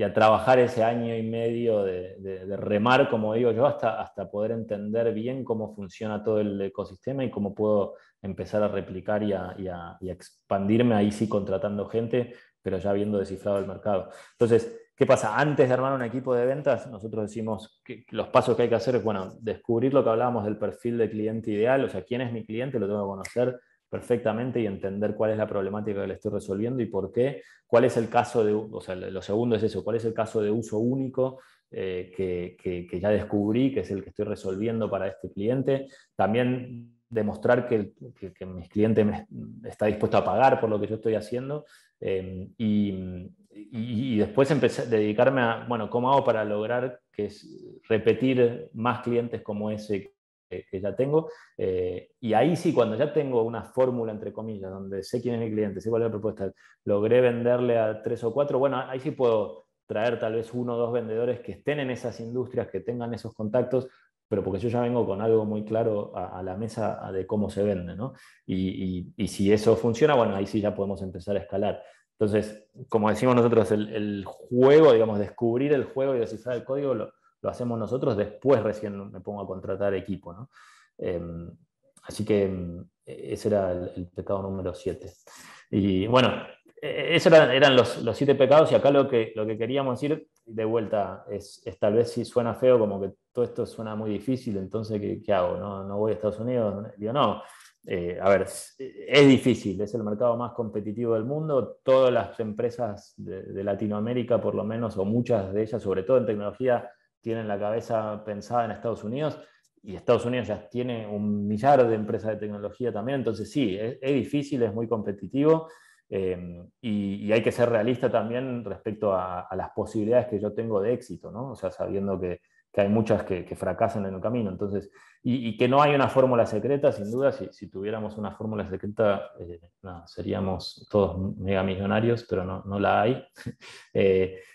a trabajar ese año y medio de remar, como digo yo, hasta poder entender bien cómo funciona todo el ecosistema y cómo puedo empezar a replicar y a expandirme, ahí sí contratando gente, pero ya habiendo descifrado el mercado. Entonces, ¿qué pasa? Antes de armar un equipo de ventas, nosotros decimos que los pasos que hay que hacer es, bueno, descubrir lo que hablábamos del perfil de cliente ideal, o sea, quién es mi cliente, lo tengo que conocer perfectamente y entender cuál es la problemática que le estoy resolviendo y por qué, cuál es el caso de, o sea, lo segundo es eso, cuál es el caso de uso único que ya descubrí, que es el que estoy resolviendo para este cliente. También demostrar que mis clientes está dispuesto a pagar por lo que yo estoy haciendo y después empecé a dedicarme a, bueno, ¿cómo hago para lograr repetir más clientes como ese que ya tengo? Y ahí sí, cuando ya tengo una fórmula, entre comillas, donde sé quién es mi cliente, sé cuál es la propuesta, logré venderle a 3 o 4, bueno, ahí sí puedo traer tal vez 1 o 2 vendedores que estén en esas industrias, que tengan esos contactos, pero porque yo ya vengo con algo muy claro a la mesa de cómo se vende, ¿no? Y si eso funciona, bueno, ahí sí ya podemos empezar a escalar. Entonces, como decimos nosotros, el juego, digamos, descubrir el juego y descifrar el código lo hacemos nosotros, después recién me pongo a contratar equipo, ¿no? Así que ese era el pecado número 7. Y bueno, esos eran los 7 pecados y acá lo que queríamos decir, de vuelta, es tal vez si suena feo, como que todo esto suena muy difícil, entonces ¿qué hago? ¿No voy a Estados Unidos? Digo, no. A ver, es difícil, es el mercado más competitivo del mundo. Todas las empresas de Latinoamérica, por lo menos, o muchas de ellas, sobre todo en tecnología, tienen la cabeza pensada en Estados Unidos. Y Estados Unidos ya tiene 1 millar de empresas de tecnología también, entonces sí, es difícil, es muy competitivo y hay que ser realista también respecto a las posibilidades que yo tengo de éxito, ¿no? O sea, sabiendo que hay muchas que fracasan en el camino. Entonces, y que no hay una fórmula secreta, sin duda. Si tuviéramos una fórmula secreta, no, seríamos todos mega millonarios, pero no la hay.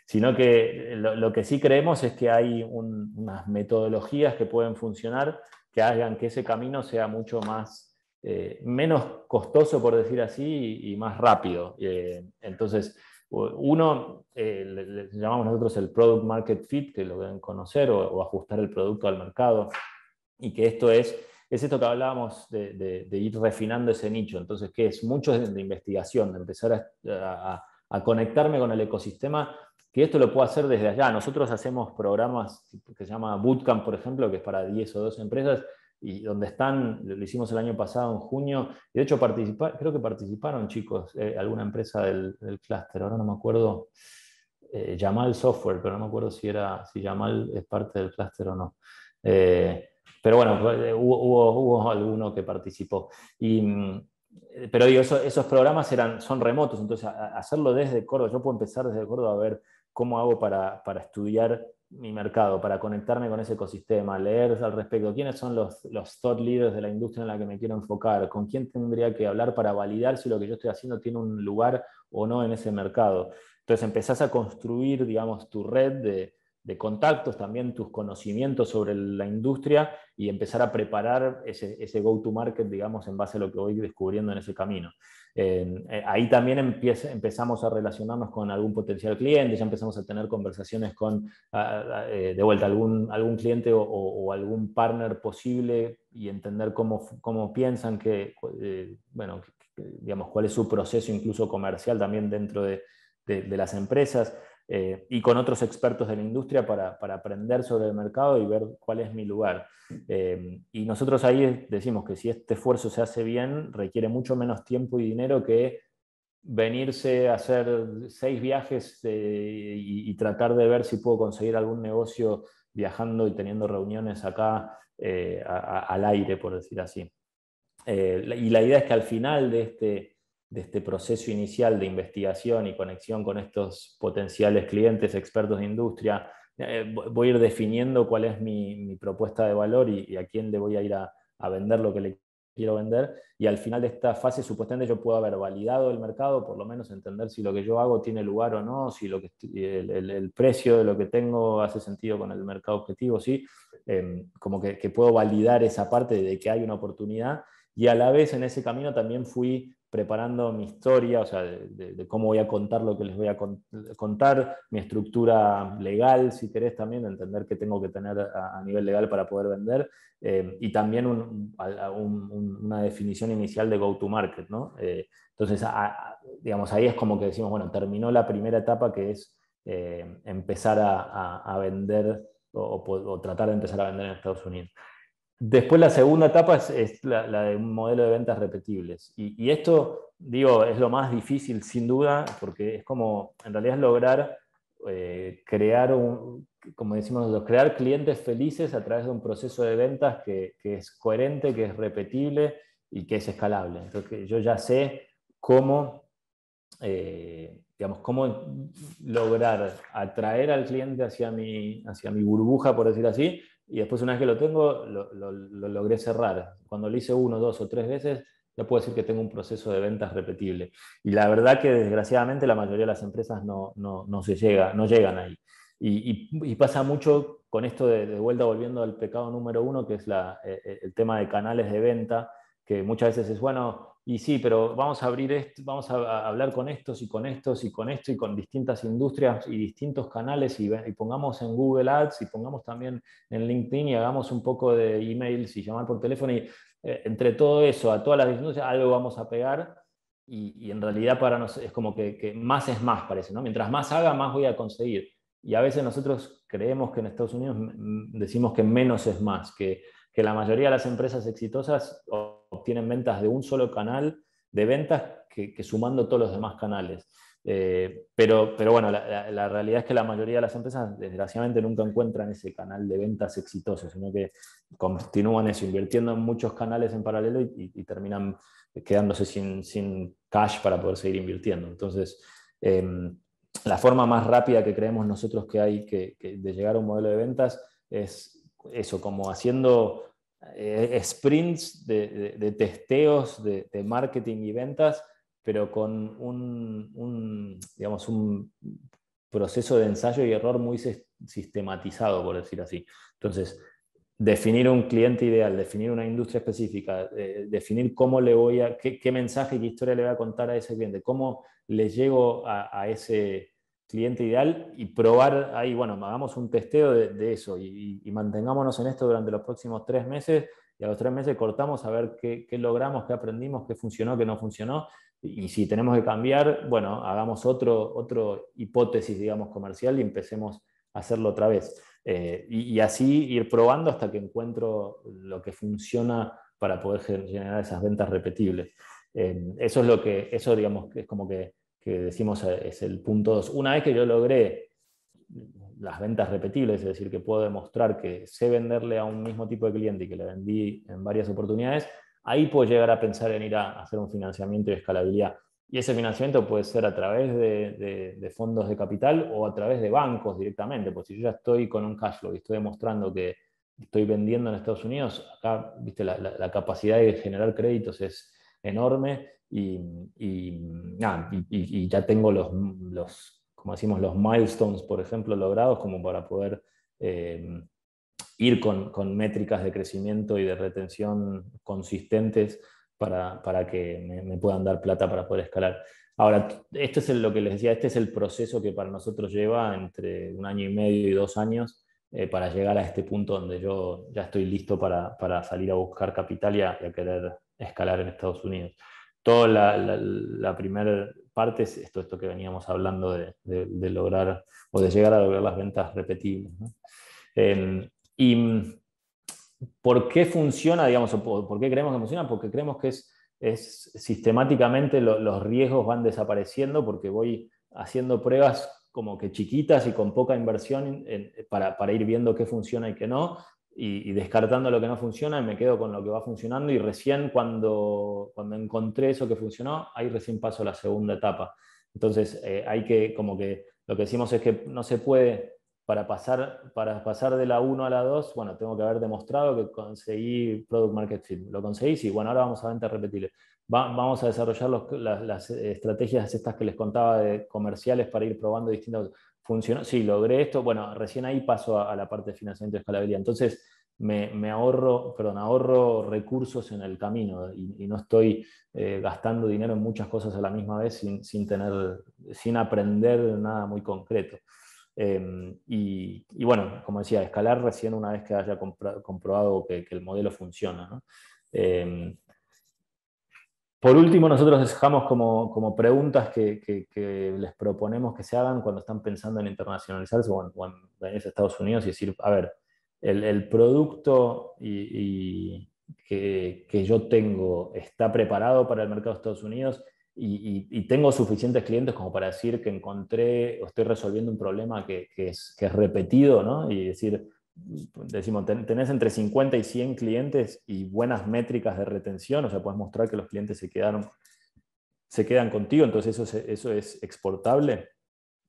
Sino que lo que sí creemos es que hay unas metodologías que pueden funcionar, que hagan que ese camino sea mucho más, menos costoso, por decir así, y más rápido. Entonces, uno, le llamamos nosotros el Product Market Fit, que lo deben conocer, o ajustar el producto al mercado, y que esto es esto que hablábamos de ir refinando ese nicho. Entonces, ¿qué es? Mucho de investigación, de empezar a conectarme con el ecosistema, que esto lo puedo hacer desde allá. Nosotros hacemos programas que se llama Bootcamp, por ejemplo, que es para 10 o 12 empresas, y donde están, lo hicimos el año pasado en junio, y de hecho creo que participaron chicos, alguna empresa del clúster, ahora no me acuerdo, Yamal Software, pero no me acuerdo si Yamal es parte del clúster o no. Pero bueno, hubo alguno que participó. Pero digo, esos programas son remotos, entonces hacerlo desde Córdoba, yo puedo empezar desde Córdoba a ver cómo hago para estudiar mi mercado, para conectarme con ese ecosistema, leer al respecto, quiénes son los thought leaders de la industria en la que me quiero enfocar, con quién tendría que hablar para validar si lo que yo estoy haciendo tiene un lugar o no en ese mercado. Entonces empezás a construir, digamos, tu red de contactos, también tus conocimientos sobre la industria, y empezar a preparar ese go-to-market, digamos, en base a lo que voy descubriendo en ese camino. Ahí también empezamos a relacionarnos con algún potencial cliente, ya empezamos a tener conversaciones con, de vuelta, algún cliente o algún partner posible, y entender cómo piensan, bueno, digamos, cuál es su proceso incluso comercial también dentro de las empresas. Y con otros expertos de la industria para aprender sobre el mercado y ver cuál es mi lugar. Y nosotros ahí decimos que si este esfuerzo se hace bien, requiere mucho menos tiempo y dinero que venirse a hacer 6 viajes y tratar de ver si puedo conseguir algún negocio viajando y teniendo reuniones acá al aire, por decir así. Y la idea es que al final de este proceso inicial de investigación y conexión con estos potenciales clientes, expertos de industria, voy a ir definiendo cuál es mi propuesta de valor y a quién le voy a ir a vender lo que le quiero vender. Y al final de esta fase, supuestamente, yo puedo haber validado el mercado, por lo menos entender si lo que yo hago tiene lugar o no, si el precio de lo que tengo hace sentido con el mercado objetivo, ¿sí? Como que puedo validar esa parte de que hay una oportunidad. Y a la vez en ese camino también fui preparando mi historia, o sea, de cómo voy a contar lo que les voy a contar, mi estructura legal, si querés, también, entender qué tengo que tener a nivel legal para poder vender, y también una definición inicial de go-to-market, ¿no? Entonces, digamos, ahí es como que decimos, bueno, terminó la primera etapa, que es empezar a vender o tratar de empezar a vender en Estados Unidos. Después la segunda etapa es la de un modelo de ventas repetibles. Y esto, digo, es lo más difícil sin duda, porque es como, en realidad es lograr crear, como decimos nosotros, crear clientes felices a través de un proceso de ventas que es coherente, que es repetible y que es escalable. Entonces, yo ya sé cómo, digamos, cómo lograr atraer al cliente hacia mi burbuja, por decir así, y después, una vez que lo tengo, lo logré cerrar. Cuando lo hice 1, 2 o 3 veces, ya puedo decir que tengo un proceso de ventas repetible. Y la verdad que, desgraciadamente, la mayoría de las empresas no llegan ahí. Y pasa mucho con esto de vuelta, volviendo al pecado número 1, que es el tema de canales de venta, que muchas veces es, bueno, y sí, pero vamos a abrir esto, vamos a hablar con estos y con estos y con esto y con distintas industrias y distintos canales, y pongamos en Google Ads y pongamos también en LinkedIn y hagamos un poco de emails y llamar por teléfono, y entre todo eso, a todas las industrias, algo vamos a pegar. Y en realidad para nosotros es como que más es más, parece, ¿no? Mientras más haga, más voy a conseguir. Y a veces nosotros creemos que en Estados Unidos decimos que menos es más, que la mayoría de las empresas exitosas obtienen ventas de un solo canal de ventas que sumando todos los demás canales. Pero bueno, la realidad es que la mayoría de las empresas, desgraciadamente, nunca encuentran ese canal de ventas exitoso, sino que continúan invirtiendo en muchos canales en paralelo y terminan quedándose sin cash para poder seguir invirtiendo. Entonces, la forma más rápida que creemos nosotros que hay de llegar a un modelo de ventas es eso, como haciendo sprints de testeos de marketing y ventas, pero con digamos, un proceso de ensayo y error muy sistematizado, por decir así. Entonces, definir un cliente ideal, definir una industria específica, definir cómo le voy a, qué mensaje, qué historia le voy a contar a ese cliente, cómo le llego a ese cliente ideal y probar ahí, bueno, hagamos un testeo de eso y mantengámonos en esto durante los próximos 3 meses y a los 3 meses cortamos a ver qué logramos, qué aprendimos, qué funcionó, qué no funcionó y si tenemos que cambiar, bueno, hagamos otro hipótesis, digamos, comercial y empecemos a hacerlo otra vez. Y así ir probando hasta que encuentro lo que funciona para poder generar esas ventas repetibles. Eso es lo que, eso digamos, es como que decimos es el punto 2. Una vez que yo logré las ventas repetibles, es decir, que puedo demostrar que sé venderle a un mismo tipo de cliente y que le vendí en varias oportunidades, ahí puedo llegar a pensar en ir a hacer un financiamiento y escalabilidad. Y ese financiamiento puede ser a través de fondos de capital o a través de bancos directamente, porque si yo ya estoy con un cash flow y estoy demostrando que estoy vendiendo en Estados Unidos, acá viste, la capacidad de generar créditos es enorme y ya tengo como decimos, los milestones, por ejemplo, logrados como para poder ir con métricas de crecimiento y de retención consistentes para que me puedan dar plata para poder escalar. Ahora, esto es lo que les decía, este es el proceso que para nosotros lleva entre 1 año y medio y 2 años para llegar a este punto donde yo ya estoy listo para salir a buscar capital y a querer escalar en Estados Unidos. Toda la primera parte es esto que veníamos hablando de lograr o de llegar a lograr las ventas repetibles, ¿no? ¿Y por qué funciona, digamos, o por qué creemos que funciona? Porque creemos que es sistemáticamente los riesgos van desapareciendo porque voy haciendo pruebas como que chiquitas y con poca inversión para ir viendo qué funciona y qué no, y descartando lo que no funciona y me quedo con lo que va funcionando y recién cuando encontré eso que funcionó, ahí recién paso a la segunda etapa. Entonces hay que, como que lo que decimos es que no se puede para pasar de la 1 a la 2, bueno, tengo que haber demostrado que conseguí Product Market Fit. Lo conseguí, sí, bueno, ahora vamos a ventas repetibles. Vamos a desarrollar las estrategias estas que les contaba de comerciales para ir probando distintas. ¿Funcionó? Sí, logré esto. Bueno, recién ahí paso a la parte de financiamiento y escalabilidad. Entonces, me ahorro recursos en el camino y no estoy gastando dinero en muchas cosas a la misma vez sin aprender nada muy concreto. Bueno, como decía, escalar recién una vez que haya comprobado que el modelo funciona, ¿no? Por último, nosotros dejamos como preguntas que les proponemos que se hagan cuando están pensando en internacionalizarse o en venirse a Estados Unidos y decir, a ver, el producto que yo tengo está preparado para el mercado de Estados Unidos y tengo suficientes clientes como para decir que encontré o estoy resolviendo un problema que es repetido, ¿no? Y decimos, tenés entre 50 y 100 clientes y buenas métricas de retención, o sea, puedes mostrar que los clientes se quedan contigo, entonces eso es exportable.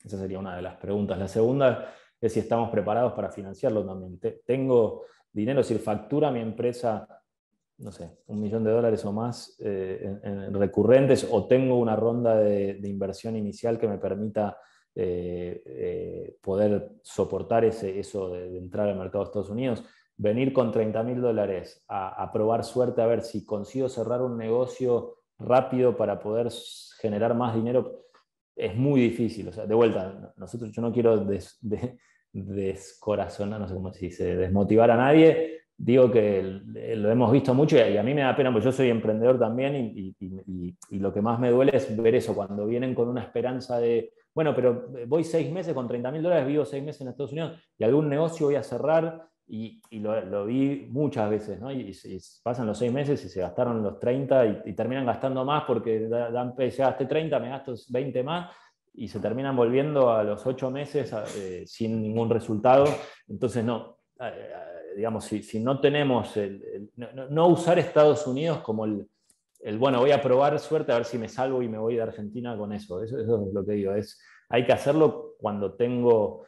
Esa sería una de las preguntas. La segunda es si estamos preparados para financiarlo también. Tengo dinero, es decir, factura mi empresa, no sé, $1 millón o más en recurrentes, o tengo una ronda de inversión inicial que me permita poder soportar eso de entrar al mercado de Estados Unidos. Venir con $30.000 a probar suerte a ver si consigo cerrar un negocio rápido para poder generar más dinero es muy difícil. O sea, de vuelta, yo no quiero descorazonar, no sé cómo se dice, desmotivar a nadie. Digo que lo hemos visto mucho y a mí me da pena porque yo soy emprendedor también y lo que más me duele es ver eso, cuando vienen con una esperanza de, bueno, pero voy 6 meses con $30.000, vivo 6 meses en Estados Unidos y algún negocio voy a cerrar y lo vi muchas veces, ¿no? Y pasan los 6 meses y se gastaron los 30 y terminan gastando más porque ya gasté 30, me gasto 20 más y se terminan volviendo a los 8 meses sin ningún resultado. Entonces, no, digamos, si no tenemos, no usar Estados Unidos como bueno, voy a probar suerte a ver si me salvo y me voy de Argentina con eso. Eso es lo que digo. Hay que hacerlo cuando tengo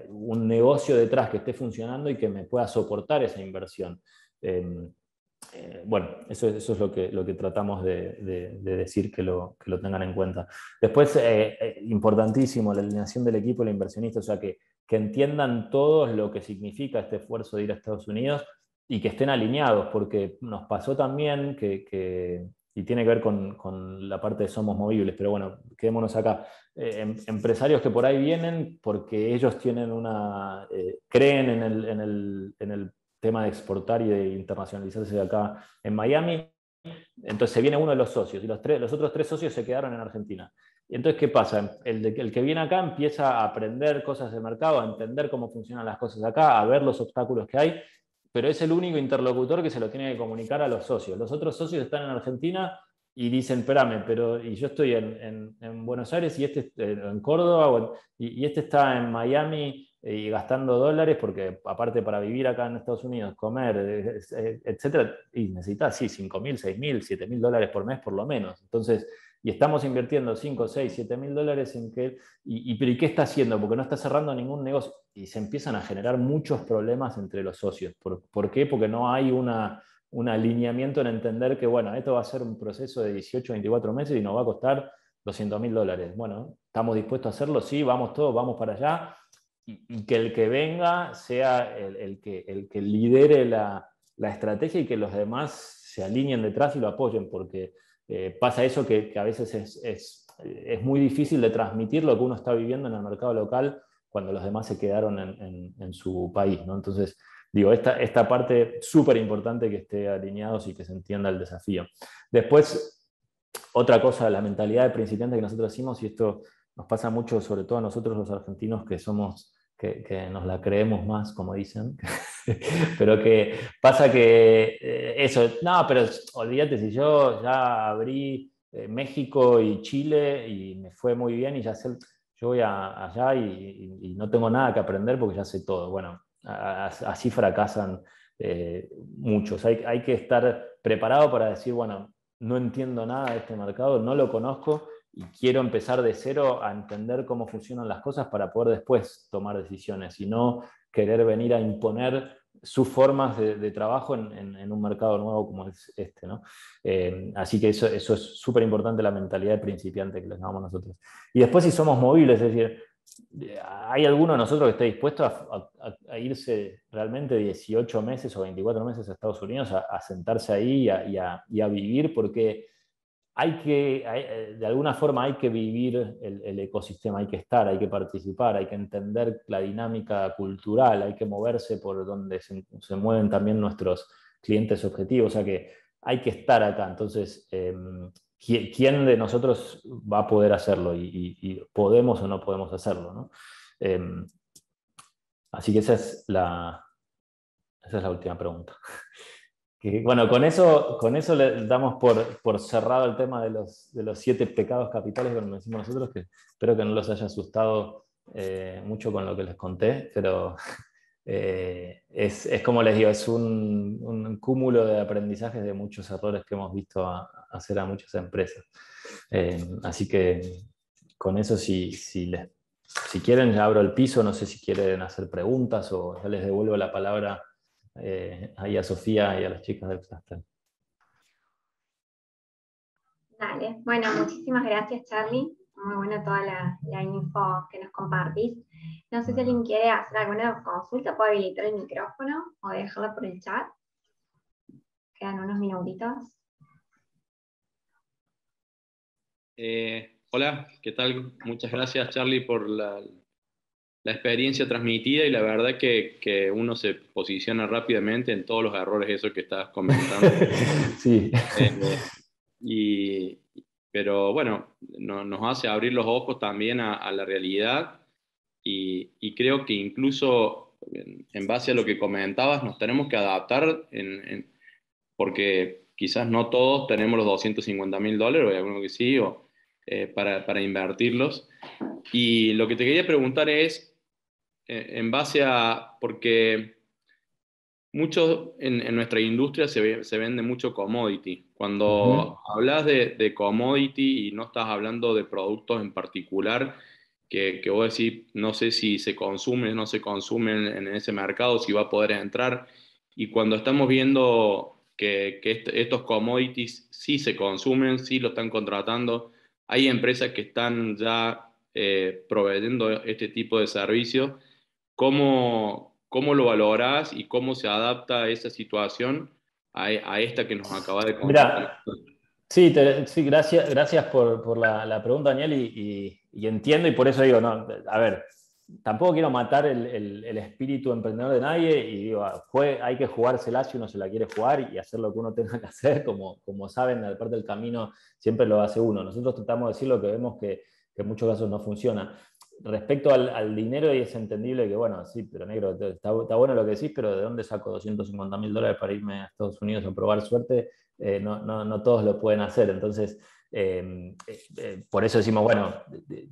un negocio detrás que esté funcionando y que me pueda soportar esa inversión. Bueno, eso es lo que tratamos de decir que lo tengan en cuenta. Después, importantísimo, la alineación del equipo y el inversionista, o sea, que entiendan todos lo que significa este esfuerzo de ir a Estados Unidos y que estén alineados, porque nos pasó también y tiene que ver con la parte de Somos Movibles, pero bueno, quedémonos acá. Empresarios que por ahí vienen porque ellos tienen creen en el tema de exportar y de internacionalizarse de acá en Miami. Entonces se viene uno de los socios y los otros 3 socios se quedaron en Argentina. Y entonces, ¿qué pasa? El que viene acá empieza a aprender cosas del mercado, a entender cómo funcionan las cosas acá, a ver los obstáculos que hay, pero es el único interlocutor que se lo tiene que comunicar a los socios. Los otros socios están en Argentina y dicen, espérame, y yo estoy en Buenos Aires y este en Córdoba, y este está en Miami y gastando dólares, porque aparte para vivir acá en Estados Unidos, comer, etcétera, y necesitas, sí, 5.000, 6.000, 7.000 dólares por mes por lo menos. Entonces, y estamos invirtiendo 5, 6, 7.000 dólares en que... ¿Pero y qué está haciendo? Porque no está cerrando ningún negocio. Y se empiezan a generar muchos problemas entre los socios. ¿Por qué? Porque no hay un alineamiento en entender que, bueno, esto va a ser un proceso de 18, 24 meses y nos va a costar 200.000 dólares. Bueno, ¿estamos dispuestos a hacerlo? Sí, vamos todos, vamos para allá. Y que el que venga sea el que lidere la estrategia y que los demás se alineen detrás y lo apoyen, porque pasa eso que a veces es muy difícil de transmitir lo que uno está viviendo en el mercado local cuando los demás se quedaron en su país, ¿no? Entonces, digo, esta parte súper importante que esté alineados y que se entienda el desafío. Después, otra cosa, la mentalidad de principiante que nosotros hicimos, y esto nos pasa mucho, sobre todo a nosotros los argentinos, que nos la creemos más, como dicen, pero que pasa que eso, no, pero olvídate, si yo ya abrí México y Chile y me fue muy bien y ya sé, yo voy allá y no tengo nada que aprender porque ya sé todo. Bueno, así fracasan muchos. Hay que estar preparado para decir, bueno, no entiendo nada de este mercado, no lo conozco, y quiero empezar de cero a entender cómo funcionan las cosas para poder después tomar decisiones y no querer venir a imponer sus formas de trabajo en un mercado nuevo como es este, ¿no? Así que eso es súper importante, la mentalidad de principiante que les damos nosotros. Y después, si somos móviles, es decir, ¿hay alguno de nosotros que esté dispuesto a irse realmente 18 meses o 24 meses a Estados Unidos, a sentarse ahí y a vivir? Porque de alguna forma hay que vivir el ecosistema, hay que estar, hay que participar, hay que entender la dinámica cultural, hay que moverse por donde se mueven también nuestros clientes objetivos, o sea que hay que estar acá. Entonces, ¿quién de nosotros va a poder hacerlo? Y podemos o no podemos hacerlo, ¿no? Así que esa es la última pregunta. Bueno, con eso le damos por cerrado el tema de los 7 pecados capitales, como decimos nosotros, que espero que no los haya asustado mucho con lo que les conté, pero es como les digo, es un cúmulo de aprendizajes de muchos errores que hemos visto hacer a muchas empresas. Así que con eso, si quieren, ya abro el piso, no sé si quieren hacer preguntas o ya les devuelvo la palabra ahí a Sofía y a las chicas del cluster. Dale, bueno, muchísimas gracias, Charlie. Muy buena toda la info que nos compartís. No sé si alguien quiere hacer alguna consulta, puede habilitar el micrófono o dejarlo por el chat. Quedan unos minutitos. Hola, ¿qué tal? Muchas gracias, Charlie, por la experiencia transmitida, y la verdad que uno se posiciona rápidamente en todos los errores, eso que estás comentando. Sí. Pero bueno, nos hace abrir los ojos también a la realidad, y creo que incluso en base a lo que comentabas nos tenemos que adaptar porque quizás no todos tenemos los 250.000 dólares, o hay algunos que sí, para invertirlos. Y lo que te quería preguntar es, en base porque mucho en nuestra industria se vende mucho commodity. Cuando hablas de commodity y no estás hablando de productos en particular, que vos decís, no sé si se consume o no se consume en ese mercado, si va a poder entrar. Y cuando estamos viendo que estos commodities sí se consumen, sí lo están contratando, hay empresas que están ya proveyendo este tipo de servicios. ¿Cómo lo valorás y cómo se adapta esa situación a esta que nos acaba de contar? Mira, sí, sí, gracias por la pregunta, Daniel, y entiendo, y por eso digo, no, a ver, tampoco quiero matar el espíritu emprendedor de nadie, y digo, hay que jugársela si uno se la quiere jugar y hacer lo que uno tenga que hacer, como saben, al parte del camino siempre lo hace uno. Nosotros tratamos de decir lo que vemos que en muchos casos no funciona. Respecto al dinero, y es entendible que, bueno, sí, pero negro, está bueno lo que decís, pero ¿de dónde saco $250.000 para irme a Estados Unidos a probar suerte? No todos lo pueden hacer. Entonces, por eso decimos, bueno,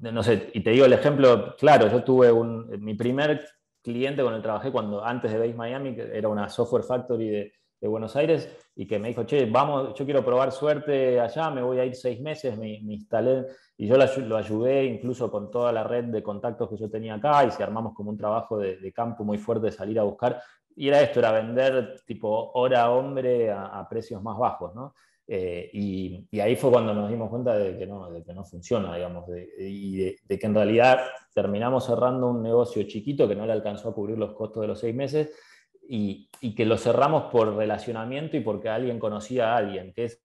no sé, y te digo el ejemplo, claro, yo tuve mi primer cliente con el que trabajé antes de Base Miami, que era una software factory de Buenos Aires, y que me dijo, che, vamos, yo quiero probar suerte allá, me voy a ir 6 meses, me instalé, y yo lo ayudé incluso con toda la red de contactos que yo tenía acá, y si armamos como un trabajo de campo muy fuerte de salir a buscar. Y era vender tipo hora hombre a precios más bajos, ¿no? Y ahí fue cuando nos dimos cuenta de que no funciona, digamos, de que en realidad terminamos cerrando un negocio chiquito que no le alcanzó a cubrir los costos de los 6 meses y que lo cerramos por relacionamiento y porque alguien conocía a alguien, que es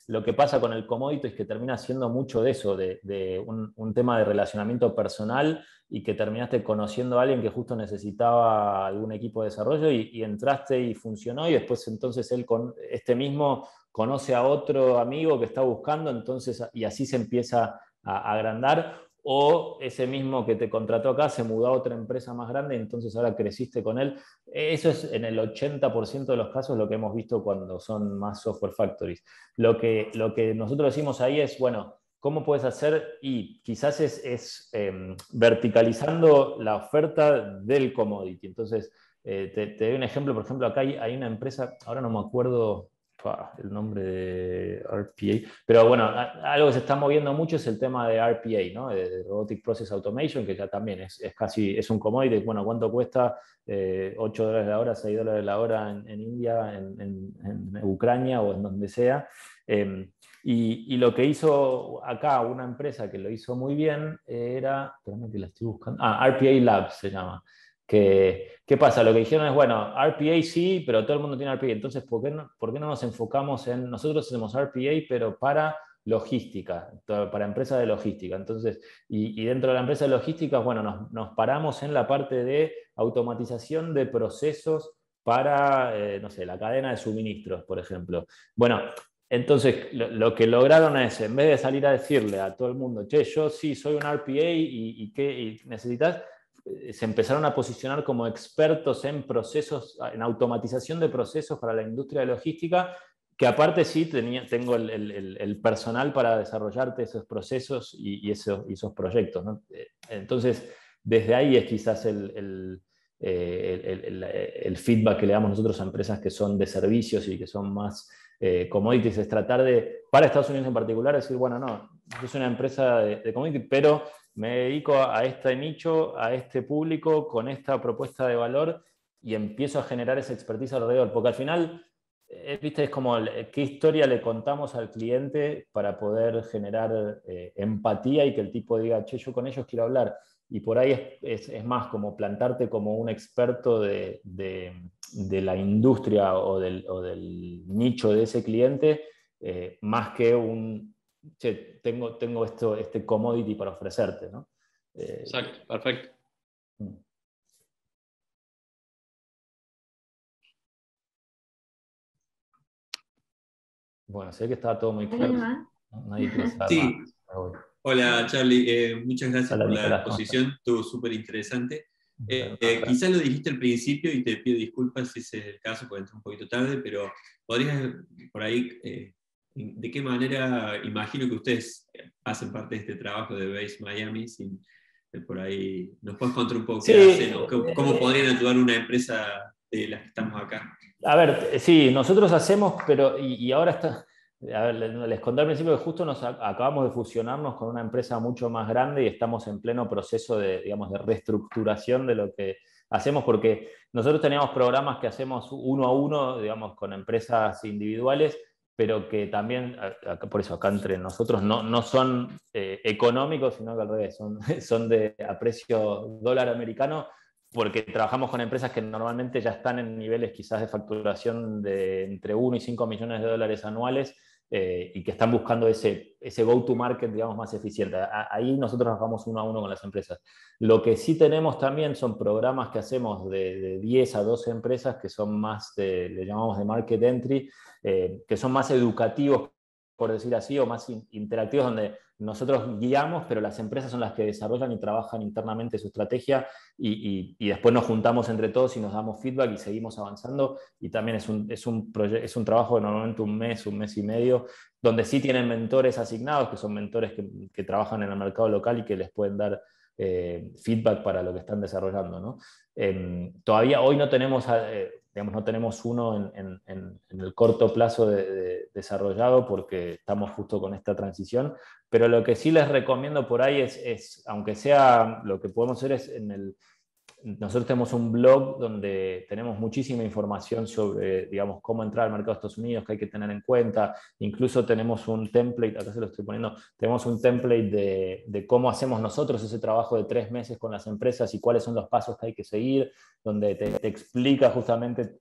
lo que pasa con el commodity, es que termina siendo mucho de eso, de un tema de relacionamiento personal, y que terminaste conociendo a alguien que justo necesitaba algún equipo de desarrollo y entraste y funcionó, y después entonces él este mismo conoce a otro amigo que está buscando, entonces, y así se empieza a agrandar. O ese mismo que te contrató acá se mudó a otra empresa más grande y entonces ahora creciste con él. Eso es en el 80% de los casos lo que hemos visto cuando son más software factories. Lo que nosotros decimos ahí es, bueno, ¿cómo puedes hacer? Y quizás es verticalizando la oferta del commodity. Entonces, te doy un ejemplo. Por ejemplo, acá hay una empresa, ahora no me acuerdo el nombre de RPA, pero bueno, algo que se está moviendo mucho es el tema de RPA, ¿no? De Robotic Process Automation, que ya también es casi, es un commodity. Bueno, ¿cuánto cuesta? $8 la hora, $6 la hora en India, en Ucrania o en donde sea. Y lo que hizo acá una empresa que lo hizo muy bien era, espérame que la estoy buscando, RPA Labs se llama. ¿Qué pasa? Lo que dijeron es, bueno, RPA sí, pero todo el mundo tiene RPA, entonces ¿por qué no nos enfocamos en, nosotros hacemos RPA, pero para logística, para empresas de logística? Entonces, y dentro de la empresa de logística, bueno, nos paramos en la parte de automatización de procesos para, no sé, la cadena de suministros, por ejemplo. Bueno, entonces lo que lograron es, en vez de salir a decirle a todo el mundo, che, yo sí soy un RPA y ¿qué necesitas? Se empezaron a posicionar como expertos en procesos, en automatización de procesos para la industria de logística, que aparte sí tengo el personal para desarrollarte esos procesos y esos proyectos, ¿no? Entonces, desde ahí es quizás el feedback que le damos nosotros a empresas que son de servicios y que son más commodities, es tratar de, para Estados Unidos en particular, decir, bueno, no, yo soy una empresa de commodities, pero me dedico a este nicho, a este público, con esta propuesta de valor, y empiezo a generar esa expertise alrededor, porque al final, viste, es como qué historia le contamos al cliente para poder generar empatía y que el tipo diga, che, yo con ellos quiero hablar. Y por ahí es más como plantarte como un experto de la industria o del nicho de ese cliente, más que che, tengo este commodity para ofrecerte, ¿no? Exacto, perfecto. Bueno, sé que estaba todo muy claro. Nadie quiere saber Sí. más. Hola Charlie, muchas gracias Hola, por Nicolás, la exposición, estuvo súper interesante. Quizás lo dijiste al principio y te pido disculpas si ese es el caso, porque entré un poquito tarde, pero podrías por ahí, ¿de qué manera imagino que ustedes hacen parte de este trabajo de Base Miami? Por ahí, ¿nos puedes contar un poco qué hacen o cómo podrían ayudar una empresa de las que estamos acá? A ver, sí, nosotros hacemos, pero y ahora A ver, les conté al principio que justo acabamos de fusionarnos con una empresa mucho más grande y estamos en pleno proceso de, digamos, de reestructuración de lo que hacemos, porque nosotros teníamos programas que hacemos uno a uno, digamos, con empresas individuales, pero que también, por eso acá entre nosotros, no son económicos, sino que al revés, son de a precio dólar americano, porque trabajamos con empresas que normalmente ya están en niveles quizás de facturación de entre 1 y 5 millones de dólares anuales, y que están buscando ese go-to-market, digamos, más eficiente. Ahí nosotros trabajamos uno a uno con las empresas. Lo que sí tenemos también son programas que hacemos de 10 a 12 empresas que son más, le llamamos de market entry, que son más educativos, por decir así, o más interactivos, donde nosotros guiamos, pero las empresas son las que desarrollan y trabajan internamente su estrategia, y después nos juntamos entre todos y nos damos feedback y seguimos avanzando. Y también es un trabajo de normalmente un mes y medio, donde sí tienen mentores asignados, que son mentores que trabajan en el mercado local y que les pueden dar feedback para lo que están desarrollando, ¿no? Todavía hoy no tenemos, digamos, no tenemos uno en el corto plazo desarrollado, porque estamos justo con esta transición, pero lo que sí les recomiendo por ahí es aunque sea, lo que podemos hacer es nosotros tenemos un blog donde tenemos muchísima información sobre, digamos, cómo entrar al mercado de Estados Unidos, que hay que tener en cuenta. Incluso tenemos un template, acá se lo estoy poniendo, tenemos un template de cómo hacemos nosotros ese trabajo de 3 meses con las empresas y cuáles son los pasos que hay que seguir, donde te explica justamente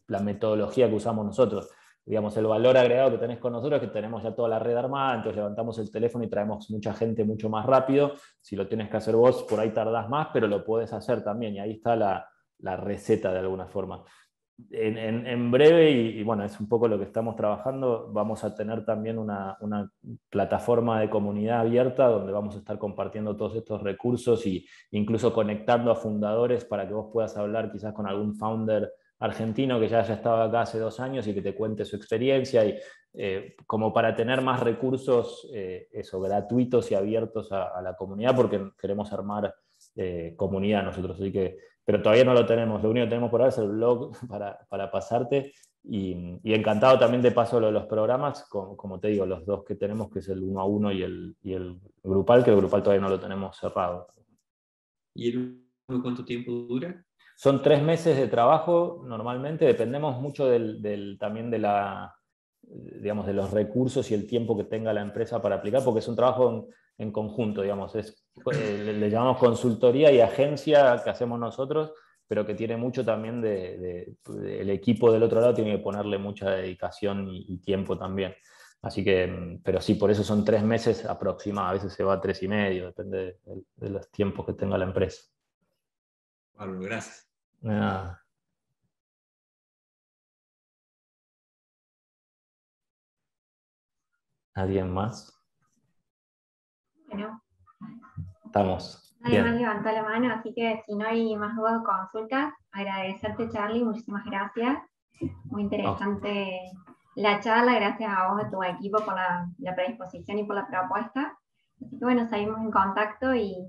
la metodología que usamos nosotros. Digamos, el valor agregado que tenés con nosotros es que tenemos ya toda la red armada, entonces levantamos el teléfono y traemos mucha gente mucho más rápido. Si lo tienes que hacer vos, por ahí tardás más, pero lo podés hacer también, y ahí está la receta de alguna forma. En breve, y bueno, es un poco lo que estamos trabajando, vamos a tener también una plataforma de comunidad abierta donde vamos a estar compartiendo todos estos recursos e incluso conectando a fundadores para que vos puedas hablar quizás con algún founder argentino que ya haya estado acá hace 2 años y que te cuente su experiencia, y como para tener más recursos gratuitos y abiertos a la comunidad, porque queremos armar comunidad nosotros. Así que, pero todavía no lo tenemos. Lo único que tenemos por ahora es el blog para pasarte, y encantado también de paso los programas, como te digo, los 2 que tenemos, que es el 1 a 1 y el grupal, que el grupal todavía no lo tenemos cerrado. ¿Y el uno cuánto tiempo dura? Son 3 meses de trabajo normalmente, dependemos mucho también digamos, de los recursos y el tiempo que tenga la empresa para aplicar, porque es un trabajo en conjunto, digamos, le llamamos consultoría y agencia que hacemos nosotros, pero que tiene mucho también el equipo del otro lado tiene que ponerle mucha dedicación y tiempo también. Así que, pero sí, por eso son 3 meses aproximados, a veces se va a 3 y medio, depende de los tiempos que tenga la empresa. Pablo, gracias. Nada. ¿Alguien más? Bueno, Estamos. nadie más Bien. levantó la mano, así que si no hay más dudas o consultas, agradecerte, Charlie, muchísimas gracias. Muy interesante la charla, gracias a vos, a tu equipo, por la predisposición y por la propuesta. Así que bueno, seguimos en contacto y